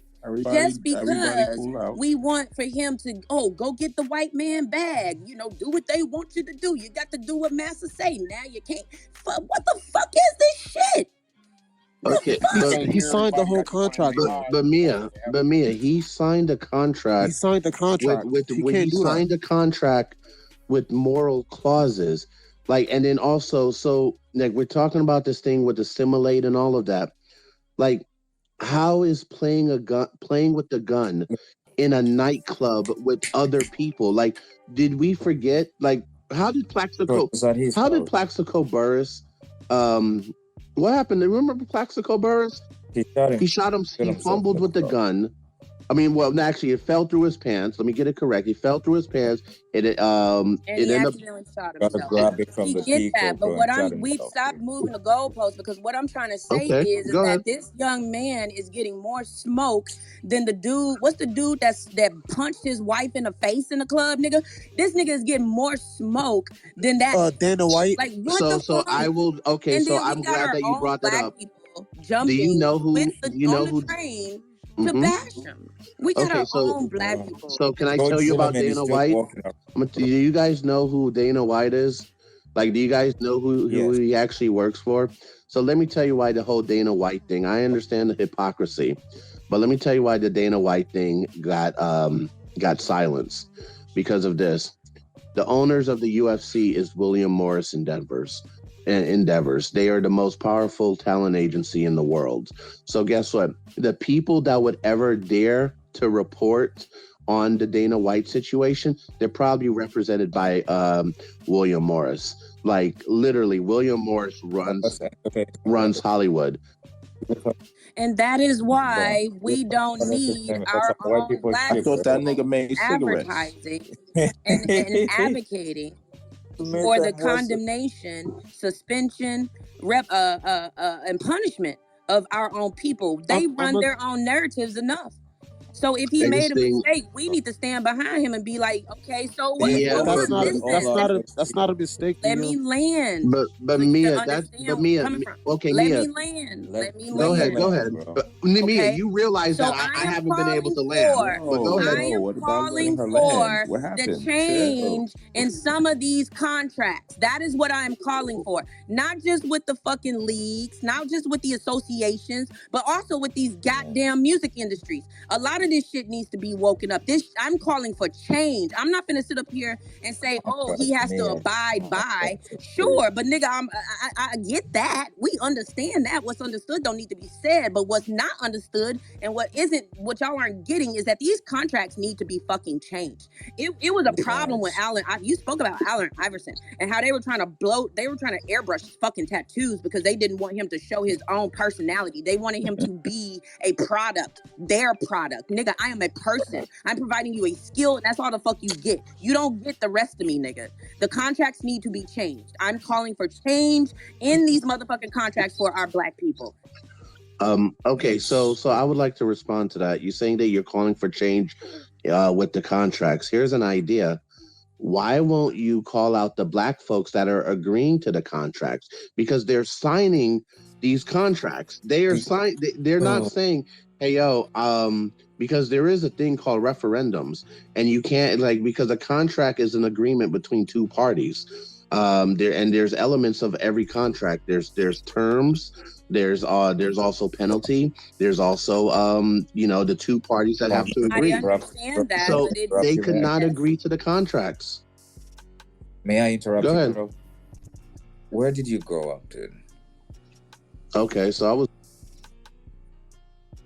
just Everybody because cool out. we want for him to go get the white man bag. Do what they want you to do. You got to do what massa say. Now you can't. What the fuck is this shit? The okay, He but can't He hear signed the everybody. whole Got to find contract their but though. mind but and voice Mia, to but everything. Mia, he signed a He contract signed the contract. He with he can't do that. signed a contract with moral clauses, like, and then also, so like we're talking about this thing with assimilate and all of that, like, how is playing with the gun in a nightclub with other people? Like, did we forget? Like, how did bro, Plaxico? it's not his How did fault. Plaxico Burris? Um, what happened? Remember Plaxico Burris? He shot him, He shot him. shot He himself fumbled in the with the car. gun. I mean, well, actually, it fell through his pants. Let me get it correct. He fell through his pants. And It he ended up. accidentally shot Gotta himself. grab it from We the get Pico, that, but bro, and shot we've himself, stopped dude. moving the goalposts, because what I'm trying to say Okay, is go ahead. that this young man is getting more smoke than the dude. What's the dude that punched his wife in the face in the club, nigga? This nigga is getting more smoke than that. Dana White. Like, what the So fuck? I will. Okay, And so then we I'm got glad our that you own brought that black up. people Do you jumping know with who? the Do you on know the who? train to Hmm. bash him. We got Okay, our so own black Uh, people. can I George tell you about Zimmerman is Dana just White? walking up. Do you guys know who Dana White is? Like, do you guys know who Yes. he actually works for? So let me tell you why the whole Dana White thing. I understand the hypocrisy, but let me tell you why the Dana White thing got silenced because of this. The owners of the UFC is William Morris Endeavors. They are the most powerful talent agency in the world. So guess what? The people that would ever dare to report on the Dana White situation, they're probably represented by William Morris. Like, literally, William Morris Okay. runs Hollywood. And that is Bro, why we don't need that's our some white own people I black shit, thought bro. that people nigga made cigarettes. advertising and advocating Smith for the and Wesson. condemnation, suspension, and punishment of our own people. They I'm run a, their own narratives enough. So if he And this made a thing, mistake, we need to stand behind him and be like, okay, so what? They yeah, What all that's was not. they this all then? are That's not a misleading. mistake, Let Mia. me land but so you can Mia, understand where I'm Mia, coming from. okay, Let Mia, me land. Let Let me let go him ahead, go land. land, ahead. bro. Mia, Okay. you realize So that I I am haven't been able calling to land, for, but go ahead. I Whoa, am what about letting calling her land? for What the happened? Chill. change in some of these contracts. That is what I am calling for. Not just with the fucking leagues, not just with the associations, but also with these goddamn music industries. A lot of this shit needs to be woken up. I'm calling for change. I'm not gonna sit up here and say, Oh oh, he gosh, has to Mia. abide Oh, God, by. it's crazy. Sure, but nigga, I get that. We understand that. What's understood don't need to be said. But what's not understood and what y'all aren't getting is that these contracts need to be fucking changed. It was a problem with Yes. you spoke about Allen Iverson and how they were trying to airbrush his fucking tattoos because they didn't want him to show his own personality. They wanted him to be a product, their product. Nigga, I am a person. I'm providing you a skill, and that's all the fuck you get. You don't get the rest of me, nigga. The contracts need to be changed. I'm calling for change in these motherfucking contracts for our black people. Okay, so I would like to respond to that. You're saying that you're calling for change with the contracts. Here's an idea. Why won't you call out the black folks that are agreeing to the contracts? Because they're signing these contracts. They're not saying, "Hey, yo," because there is a thing called referendums, and you can't because a contract is an agreement between two parties. There's elements of every contract. There's terms. There's also penalty. There's also the two parties that have to I agree. understand that, So but they could not agree to the contracts. May I interrupt Go you, ahead. bro? Where did you grow up, dude? Okay, so I was.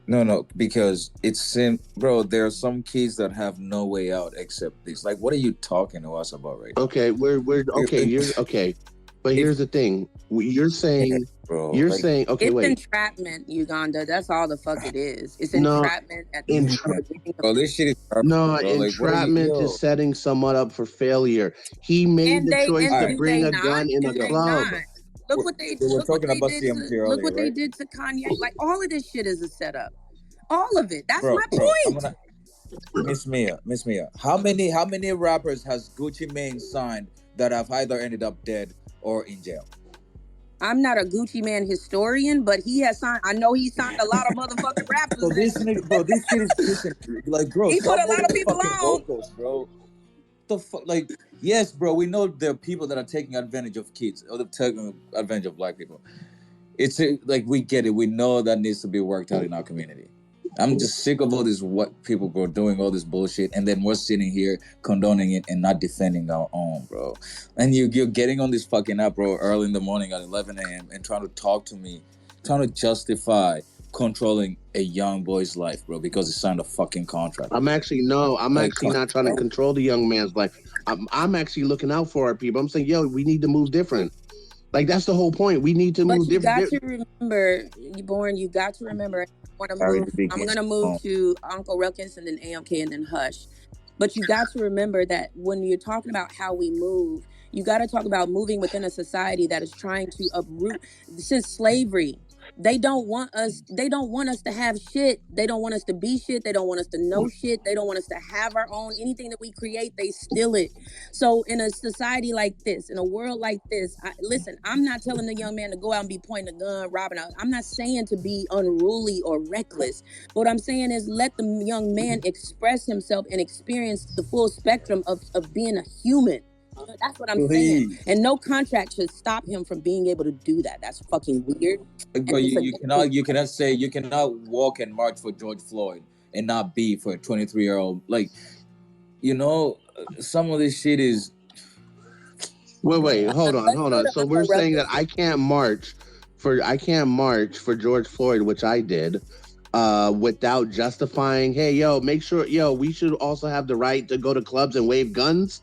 No, because it's bro. There are some kids that have no way out except this. Like, what are you talking to us about right now? Okay, we're okay. You're okay, but here's the thing. You're saying, bro, you're saying, okay, it's wait. entrapment, Uganda. That's all the fuck it is. It's No, entrapment at the bro, this shit is no, bro. Like, entrapment is setting someone up for failure. He made the choice to bring a gun in a club. Look what they were talking about CMT earlier, look what they right? did to Kanye. Like all of this shit is a setup. All of it. That's bro, my point. Miss Mia, how many rappers has Gucci Mane signed that have either ended up dead or in jail? I'm not a Gucci Mane historian, but he has signed. I know he signed a lot of motherfucking rappers. So this shit is pissing. Like, bro, he put a lot of people on. Vocals, bro. The fuck, like, yes, bro. We know there are people that are taking advantage of kids, or they're taking advantage of black people. It's like we get it. We know that needs to be worked out in our community. I'm just sick of all this what people go doing, all this bullshit, and then we're sitting here condoning it and not defending our own, bro. And you're getting on this fucking app, bro, early in the morning at 11 a.m. and trying to talk to me, trying to justify controlling a young boy's life, bro, because he signed a fucking contract. I'm actually not trying to control the young man's life. I'm actually looking out for our people. I'm saying, yo, we need to move different. Like, that's the whole point. We need to move different. You got to remember, you got to remember. I'm gonna move to Uncle Ruckus and then AMK and then Hush. But you got to remember that when you're talking about how we move, you got to talk about moving within a society that is trying to uproot. Since slavery, they don't want us to have shit. They don't want us to be shit. They don't want us to know shit. They don't want us to have our own. Anything that we create, they steal it. So in a society like this, in a world like this, listen, I'm not telling the young man to go out and be pointing a gun, robbing. I'm not saying to be unruly or reckless. What I'm saying is let the young man express himself and experience the full spectrum of being a human. That's what I'm saying. And no contract should stop him from being able to do that. That's fucking weird. But you cannot walk and march for George Floyd and not be for a 23-year-old. Like, some of this shit is. Wait, hold on. So we're saying that I can't march for George Floyd, which I did, without justifying, hey, yo, make sure, we should also have the right to go to clubs and wave guns.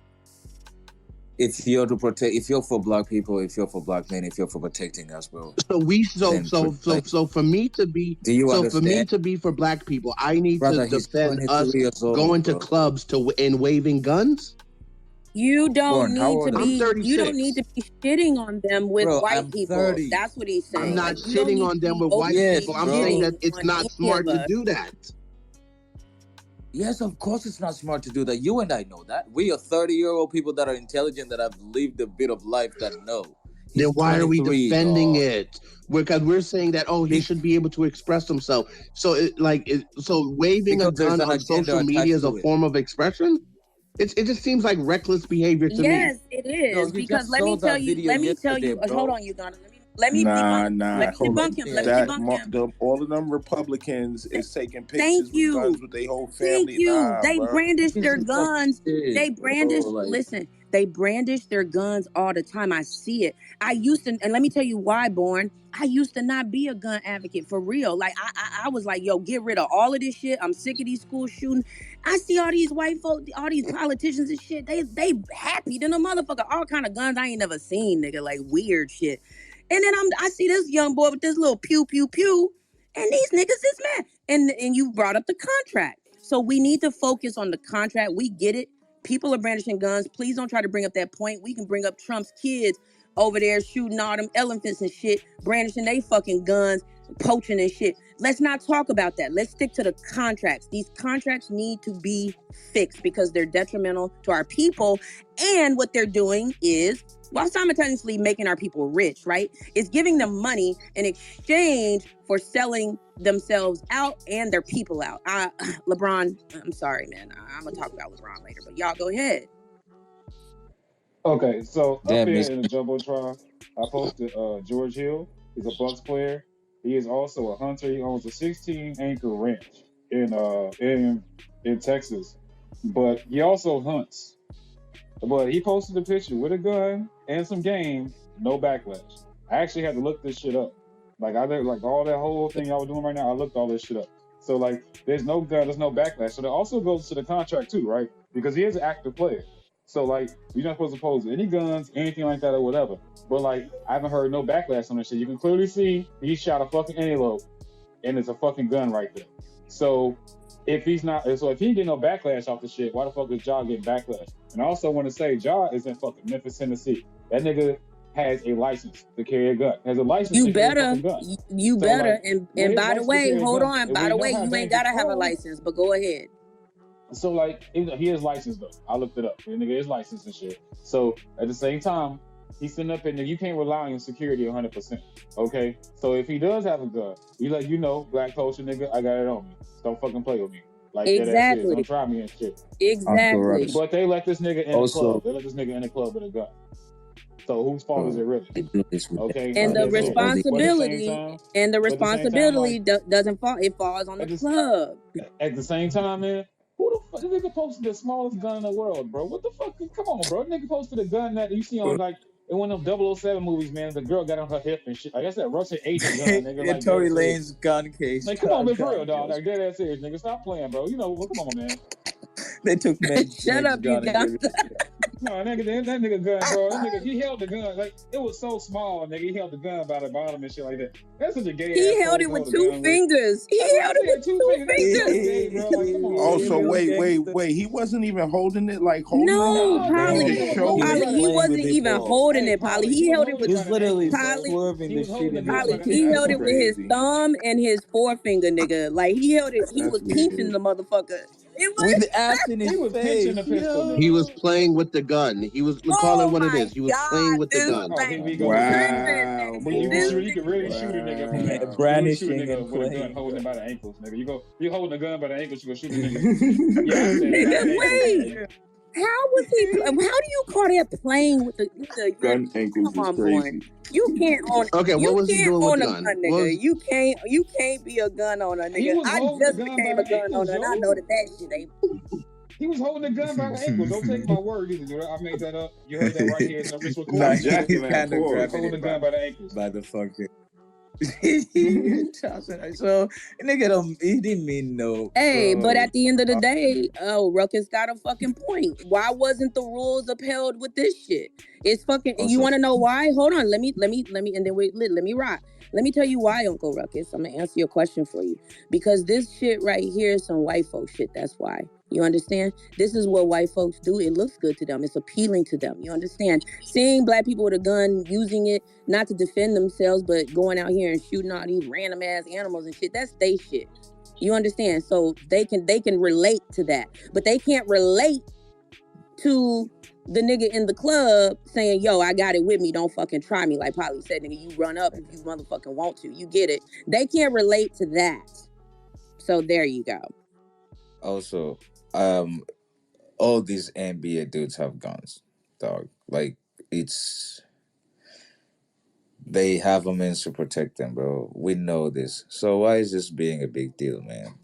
If you're for black people, if you're for black men, if you're for protecting us, bro. So for me to be for black people, I need to defend us going to clubs and waving guns. You don't need to be shitting on them with white people. 30. That's what he's saying. I'm not shitting on them with white people. I'm saying that it's not smart to do that. Yes, of course it's not smart to do that. You and I know that. We are 30-year-old people that are intelligent, that have lived a bit of life, that know. Then why are we defending it? Because we're saying that, he should be able to express himself. So waving a gun on social media is a form of expression? It just seems like reckless behavior to me. Yes, it is. Because let me tell you. Hold on, Uganda. Let me debunk him. All of them Republicans is taking pictures with guns with their whole family. They brandish their guns. They brandish. Listen, they brandish their guns all the time. I see it. I used to, and let me tell you why, Born. I used to not be a gun advocate for real. Like I was like, yo, get rid of all of this shit. I'm sick of these school shooting. I see all these white folk, all these politicians and shit. They happy than a motherfucker. All kind of guns I ain't never seen, nigga. Like weird shit. And then I see this young boy with this little pew, pew, pew. And these niggas is mad. And you brought up the contract. So we need to focus on the contract. We get it. People are brandishing guns. Please don't try to bring up that point. We can bring up Trump's kids over there shooting all them elephants and shit, brandishing they fucking guns. poaching and shit. Let's not talk about that. Let's stick to the contracts. These contracts need to be fixed because they're detrimental to our people. And what they're doing is, while simultaneously making our people rich, right? It's giving them money in exchange for selling themselves out and their people out. LeBron, I'm sorry, man. I'm going to talk about LeBron later, but y'all go ahead. Okay, so up Damn, here miss. in the Jumbotron, I posted George Hill. He's a Bucks player. He is also a hunter. He owns a 16-acre ranch in Texas, but he also hunts. But he posted a picture with a gun and some game, no backlash. I actually had to look this shit up. Like I did, like all that whole thing y'all doing right now. I looked all this shit up. So like, there's no gun, there's no backlash. So that also goes to the contract too, right? Because he is an active player. So like, you're not supposed to pose any guns, anything like that, or whatever. But like, I haven't heard no backlash on this shit. You can clearly see he shot a fucking antelope, and there's a fucking gun right there. So if he get no backlash off the shit, why the fuck is Ja getting backlash? And I also want to say, Ja is in fucking Memphis, Tennessee. That nigga has a license to carry a gun. Has a license to carry a fucking gun. You So, better. like, And by the way, hold on. and By we the know way, how you ain't dangerous- gotta have a hold on. license, but go ahead. So like, he is licensed though. I looked it up. The nigga is licensed and shit. So at the same time, he's sitting up in there. You can't rely on security 100%. Okay. So if he does have a gun, he like, black culture nigga, I got it on me. Don't fucking play with me. Like Exactly. that. Don't try me and shit. Exactly. But they let this nigga in Also- the club. They let this nigga in the club with a gun. So whose fault is it really? Okay. And the But responsibility doesn't fall. It falls on the club. At the same time, man, who the fuck? This nigga posted the smallest gun in the world, bro. What the fuck? Come on, bro. Nigga posted a gun that you see on like in one of them 007 movies, man. The girl got on her hip and shit. Like I said, Russian agent gun, nigga. Yeah, Like Tory Lane's gun case. Like, come on, man, for real, dog. Like dead ass serious, nigga. Stop playing, bro. You know, come on, man. They took Shut up, you got. No, nigga, that nigga gun, bro. That nigga, he held the gun. Like, it was so small, nigga. He held the gun by the bottom and shit like that. That's such a gay ass. He held it with 2 fingers. He held it with 2 fingers. Bro. Like, come on. Also, wait. He wasn't even holding it like holding No, it. Polly. He wasn't with even holding it, Polly. He held it with. He was literally Polly, swerving the shit in Polly, the he held it with his thumb and his forefinger, nigga. Like he held it. He was pinching the motherfucker. It was, with the ass in his he was face. pinching the pistol. He was playing with the gun. He was call it what it is. He was playing with the gun. Oh, here we go. Wow. But you can really shoot a nigga from there. Brandishing you can really shoot a nigga and with a gun playing. holding it by the ankles, nigga. You holding a gun by the ankles, you go shoot a nigga. Yeah, I said Nigga, wait. How was he? How do you call that playing with the Gun ankles come is on, crazy. boy. You can't own. Okay, what was he doing with the gun? gun? Nigga. You can't be a gun owner, nigga. I just became a gun owner, and I know that shit ain't. He was holding the gun by the ankles. Don't take my word either, dude. I made that up. You heard that right here in the recording. Nah, Jacking he's that kind of cord. grabbing Holding the gun by the ankles. by the fucking. So nigga, he didn't mean no. Hey, but at the end of the day, Ruckus got a fucking point. Why wasn't the rules upheld with this shit? It's fucking. Also, you want to know why? Hold on. Let me, and then wait. Let me rock. Let me tell you why, Uncle Ruckus. I'm gonna answer your question for you because this shit right here is some white folk shit. That's why. You understand? This is what white folks do. It looks good to them. It's appealing to them. You understand? Seeing black people with a gun, using it not to defend themselves, but going out here and shooting all these random ass animals and shit. That's they shit. You understand? So they can relate to that, but they can't relate to the nigga in the club saying, "Yo, I got it with me. Don't fucking try me." Like Polly said, nigga, you run up if you motherfucking want to. You get it? They can't relate to that. So there you go. Also, all these NBA dudes have guns, dog. Like they have them in to protect them, bro. We know this. So why is this being a big deal, man?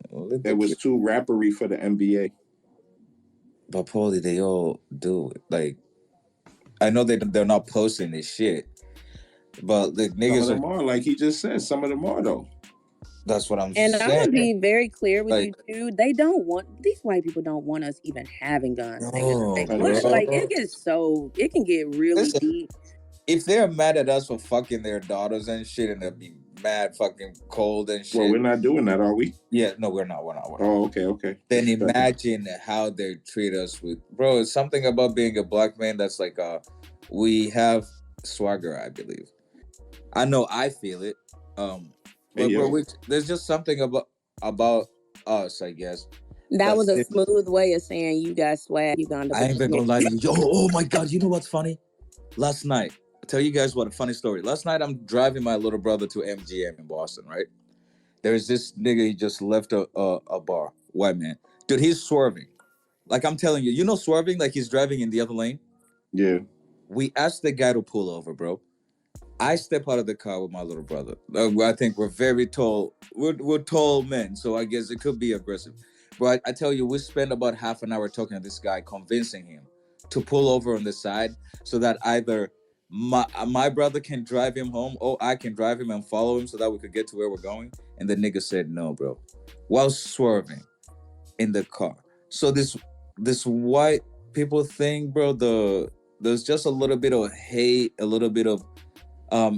It was too rappery for the NBA. But Paulie, they all do it. Like, I know they're not posting this shit, but the niggas some of them are like he just said. Some of them are though. That's what I'm and saying. I'm gonna be very clear with like, you too. They don't want these white people don't want us even having guns. No, they bro. like it can get really deep. If they're mad at us for fucking their daughters and shit, and they'll be mad fucking cold and shit. Well, we're not doing that, are we? Yeah, no, we're not. Oh, okay. Then imagine how they treat us with, bro. It's something about being a black man that's like, we have swagger, I believe. I know I feel it. Hey, But yo. there's just something about us, I guess. That was a That smooth way of saying you got swag. You gonna I put ain't even your gonna lie to you. Oh my god, you know what's funny? Last night, I'll tell you guys what a funny story. Last night I'm driving my little brother to MGM in Boston, right? There's this nigga, he just left a bar, white man. Dude, he's swerving. Like I'm telling you, swerving like he's driving in the other lane. Yeah. We asked the guy to pull over, bro. I step out of the car with my little brother. I think we're very tall. We're tall men, so I guess it could be aggressive. But I tell you, we spent about half an hour talking to this guy, convincing him to pull over on the side so that either my brother can drive him home or I can drive him and follow him so that we could get to where we're going. And the nigga said no, bro, while swerving in the car. So this white people thing, bro, there's just a little bit of hate, a little bit of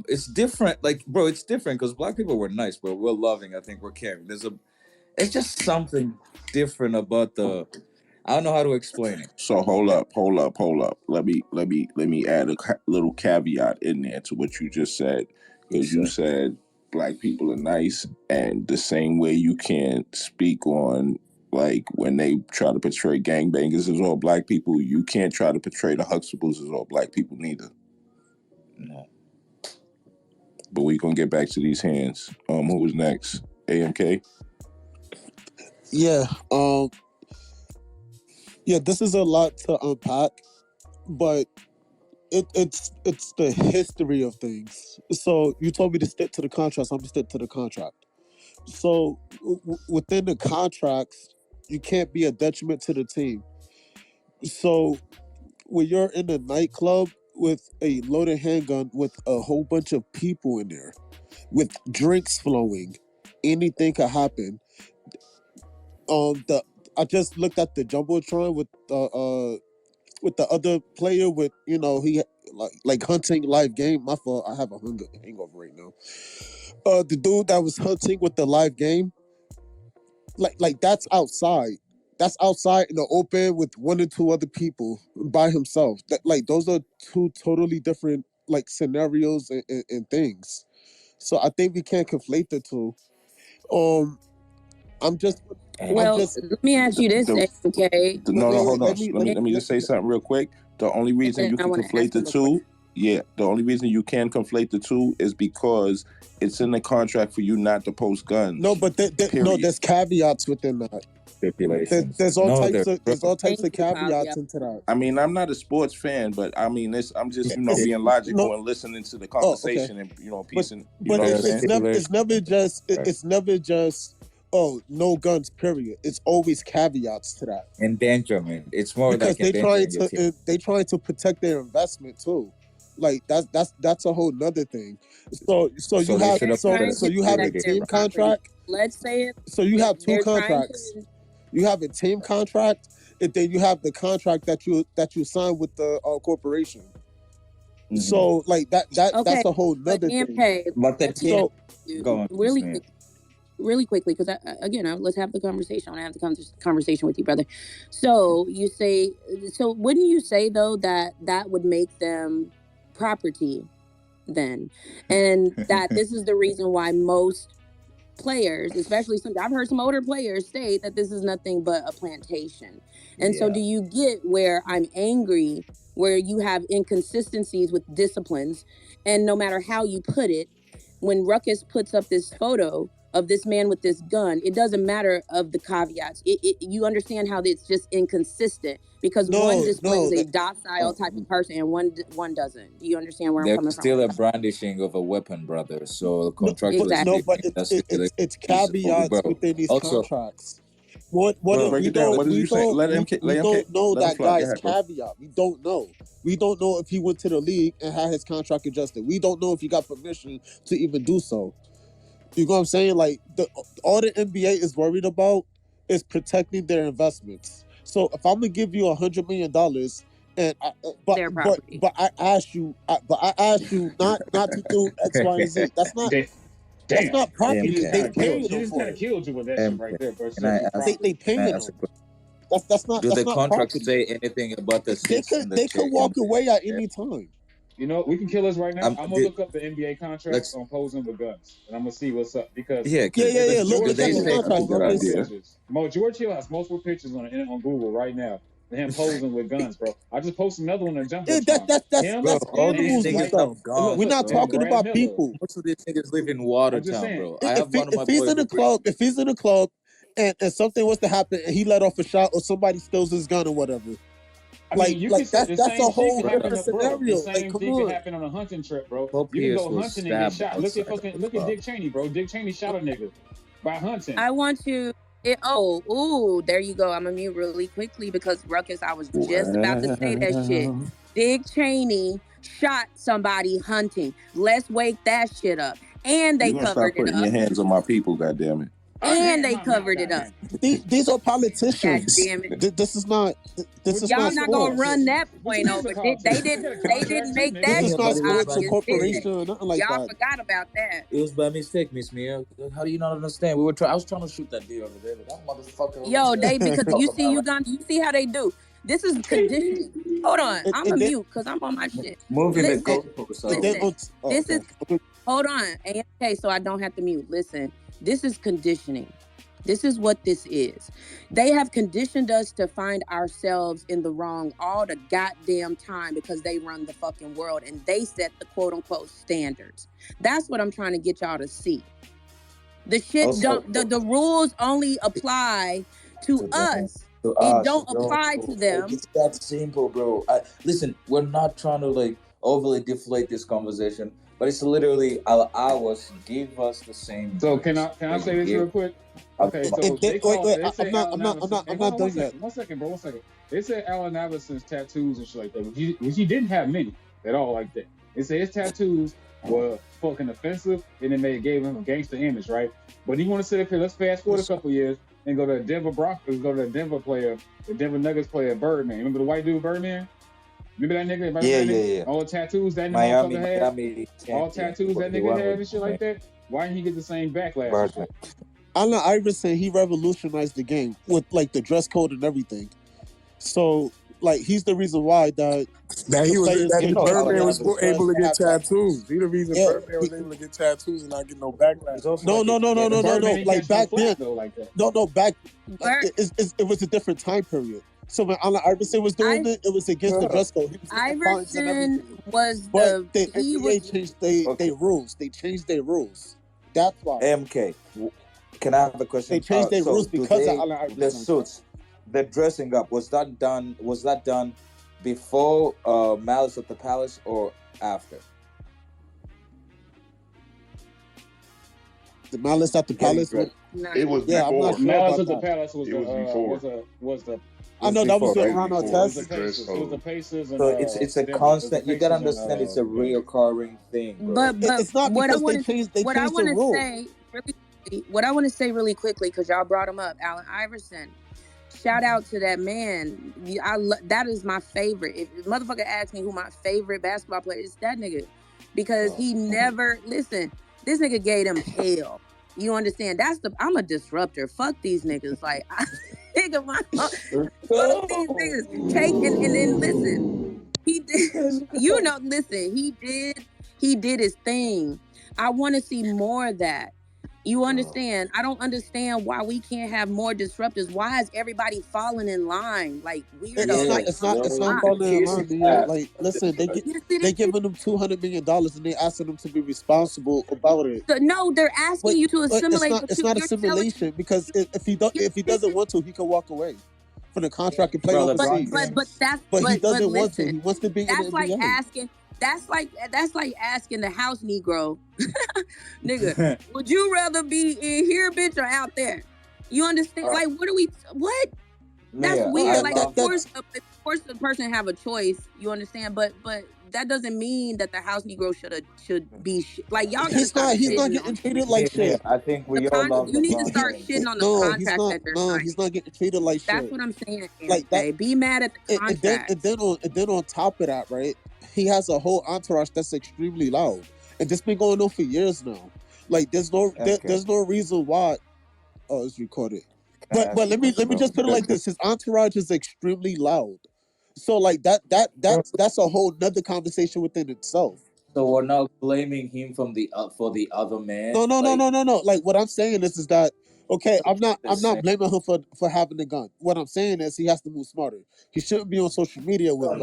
it's different, like, bro, it's different because black people were nice, bro. We're loving, I think we're caring. It's just something different about I don't know how to explain it. So hold up. Let me add a little caveat in there to what you just said, because you said black people are nice, and the same way you can't speak on like when they try to portray gangbangers as all black people, you can't try to portray the Huxtables as all black people neither. No. But we gonna get back to these hands. Who was next? AMK. Yeah. Yeah, this is a lot to unpack, but it's the history of things. So you told me to stick to the contract, so I'm gonna stick to the contract. So within the contracts, you can't be a detriment to the team. So when you're in a nightclub with a loaded handgun with a whole bunch of people in there, with drinks flowing, anything could happen. I just looked at the jumbotron with the other player with he like hunting live game. My fault. I have a hangover right now. The dude that was hunting with the live game, like that's outside. That's outside in the open with one or two other people by himself. Like those are two totally different like scenarios and things. So I think we can't conflate the two. I'm just. Well, let me ask you this, okay? No, hold on. Let me just say something real quick. The only reason you can conflate the two, the only reason you can conflate the two is because it's in the contract for you not to post guns. No, but there's caveats within that. There's all types of caveats into that. I mean, I'm not a sports fan, but I mean, I'm just being logical and listening to the conversation and piecing. But it's never just no guns. Period. It's always caveats to that. Endangerment. It's more because like they trying to protect their investment too. Like that's a whole nother thing. So you have a team contract. Let's say it. So you have two contracts. You have a team contract, and then you have the contract that you sign with the corporation. Mm-hmm. So like that's a whole nother thing. But the team, go on, really quickly, because let's have the conversation. I want to have the conversation with you, brother. So you say, wouldn't you say though that would make them property then, and that this is the reason why most players, especially I've heard some older players state that this is nothing but a plantation. And so do you get where I'm angry, where you have inconsistencies with disciplines, and no matter how you put it, when Ruckus puts up this photo of this man with this gun, it doesn't matter of the caveats. You understand how it's just inconsistent because one displays a docile type of person and one doesn't. Do you understand where I'm coming from? There's still a brandishing of a weapon, brother. So contractually, no, but it's caveats within these contracts. What we don't know that guy's caveat. We don't know. We don't know if he went to the league and had his contract adjusted. We don't know if he got permission to even do so. You know what I'm saying? Like all the NBA is worried about is protecting their investments. So if I'm gonna give you $100 million, and I ask you not to do X, Y, and Z. That's not property. They paying you. Just kind of killed you with that shit right there, bro. They paying them. That's not. Do the contracts property. say anything about the? They could walk away at any time. You know, we can kill us right now. I'm gonna Did, look up the NBA contracts let's on posing with guns, and I'm gonna see what's up because yeah, Yeah. do Look George at they the Hill say has contract, bro. multiple Good Listen, idea. pictures. George Hill has multiple pictures on Google right now of him posing with guns, bro. I just posted another one on yeah, jumbotron. Him bro? that's All these animals and and niggas like, stuff. have and look, We're guns, look, not bro. and talking Brad about Miller. people. Most of these niggas live in I'm just Watertown, saying. bro. I have one of my If he's boys in who the club, and something was to happen and he let off a shot or somebody steals his gun or whatever, I mean, you can say the that's same a thing whole could happen, different bro. The scenario. Like, same come thing could on. happen on a hunting trip, bro. Pope You can Pierce go was hunting and get stabbed shot. Look at outside of the club. Dick Cheney, bro. Dick Cheney shot a nigga by hunting. I want to. There you go. I'm gonna mute really quickly because Ruckus, I was just about to say that shit. Well, Dick Cheney shot somebody hunting. Let's wake that shit up. And they you gonna covered stop it putting up. your hands on my people, goddammit. I And ran they my mouth, covered it up. goddamn. These are God politicians. damn it. This is not Y'all not gonna sports. run that But point you is a over. They politician. You didn't got a they contract didn't too, make nigga. This that is Yeah, not but shit it was sports by or obvious, did mistake. they? corporation or nothing like Y'all that. forgot about that. It was by mistake, Miss Mia. How do you not understand? I was trying to shoot that deer over there, but that motherfucker over Yo, there. they because Talk you see about Uganda, you see how they do. This is conditioning. Hold on, I'm a and then mute because I'm on my shit. moving the Listen, goalposts and over. then listen. This is okay. hold on, okay, so I don't have to mute. Listen, this is conditioning. This is what this is. They have conditioned us to find ourselves in the wrong all the goddamn time because they run the fucking world and they set the quote unquote standards. That's what I'm trying to get y'all to see. The shit Also, the rules only apply to to them, us. to It us, don't apply to like, them. it's that simple, bro. Listen, we're not trying to like overly deflate this conversation, but it's literally our hours give us the same. So grace can I that say you this give real quick? other Okay, fuck- so they call they say Allen Iverson. Hey, I'm hold not on done yet. one second, bro. One second. They said Allen Iverson's tattoos and shit like that, which he didn't have many at all like that. They say his tattoos were fucking offensive, and then they gave him a gangster image, right? But he want to sit up here. Let's fast forward a couple years and go to Denver Broncos, go to the Denver player, the Denver Nuggets player, Birdman. Remember the white dude, Birdman? Remember that nigga? Yeah. All the tattoos that Miami, motherfucker had, Miami, all tattoos that the nigga one had with and shit like that. Why didn't he get the same backlash and Birdman. shit? Allen Iverson, he revolutionized the game with like the dress code and everything. So like he's the reason why that the players You can know, dress the Allen way Birdman was they Iverson. dress able to and get have tattoos. tattoos. He the reason Yeah. Birdman was able to get tattoos and not get no backlash. He's also No, like no, a no, no, gangster. no, no, no. Birdman ain't Like catch no back flack then, though like that. no, back Bird, it was a different time period. So when Allen Iverson was doing it was against the dress code. He was getting fines and Iverson everything. was But the he NBA was changed Okay, they rules. They changed their rules. That's why MK. Can I have a they question? changed their So rules do because of they Allen the Iverson. suits, the dressing up was that done? Was that done before Malice at the Palace or after? The Malice at the Getting Palace. dressed. not. It was Yeah, I'm not before. sure Malice about at the that. Palace was It was before. the I know that was before, the right? Way Ron before the the Artest. dress Pacers. It was the code. Pacers and So it's a Denver. It was the constant. You gotta Pacers and understand, it's a Denver. reoccurring thing, bro. But It's not what I because want to they changed the rule. say really quickly, what I want to say really quickly because y'all brought him up, Allen Iverson. Shout out to that man. That is my favorite. If motherfucker asks me who my favorite basketball player is, that nigga, because he never listen. This nigga gave them hell. You understand? I'm a disruptor. Fuck these niggas. Like, nigga, fuck these niggas. And then listen. He did. Listen. He did his thing. I want to see more of that. You understand? I don't understand why we can't have more disruptors. Why is everybody falling in line like weirdos? Like, It's not why? falling in line, man. Like, listen, Yes, it they is. giving them $200 million and they asking them to be responsible about it. No, they're asking you to But assimilate, but it's not you're telling. assimilation because if he doesn't want to, he can walk away from the contract and play Bro, overseas. But He doesn't want to. listen, He wants to be in the that's like NBA. asking. That's like asking the house Negro, nigga. Would you rather be in here, bitch, or out there? You understand? Like, what are we? What? That's Mia, weird. I Like, love of course, the person have a choice. You understand? But that doesn't mean that the house Negro should be like y'all. Gotta start He's not shitting getting on treated like Mia, shit. I think we all love you need to LeBron start James. shitting on the No, contracts that they're signing. he's not getting treated like shit. That's what I'm saying. Like that. MK. Be mad at the contract. And then on top of that, right? He has a whole entourage that's extremely loud, and this been going on for years now. Like there's no reason why. Oh, it's recorded. But let me just put it like this: his entourage is extremely loud. So like that's a whole nother conversation within itself. So we're not blaming him from the for the other man. No. Like what I'm saying is that okay, I'm not blaming him for having the gun. What I'm saying is he has to move smarter. He shouldn't be on social media with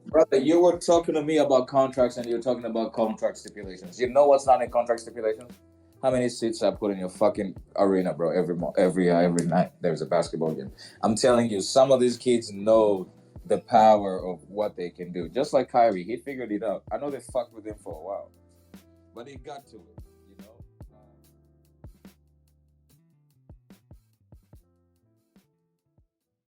Brother, you were talking to me about contracts and you're talking about contract stipulations. You know what's not in contract stipulations? How many seats I put in your fucking arena, bro? Every night there's a basketball game. I'm telling you, some of these kids know the power of what they can do. Just like Kyrie, he figured it out. I know they fucked with him for a while, but he got to it.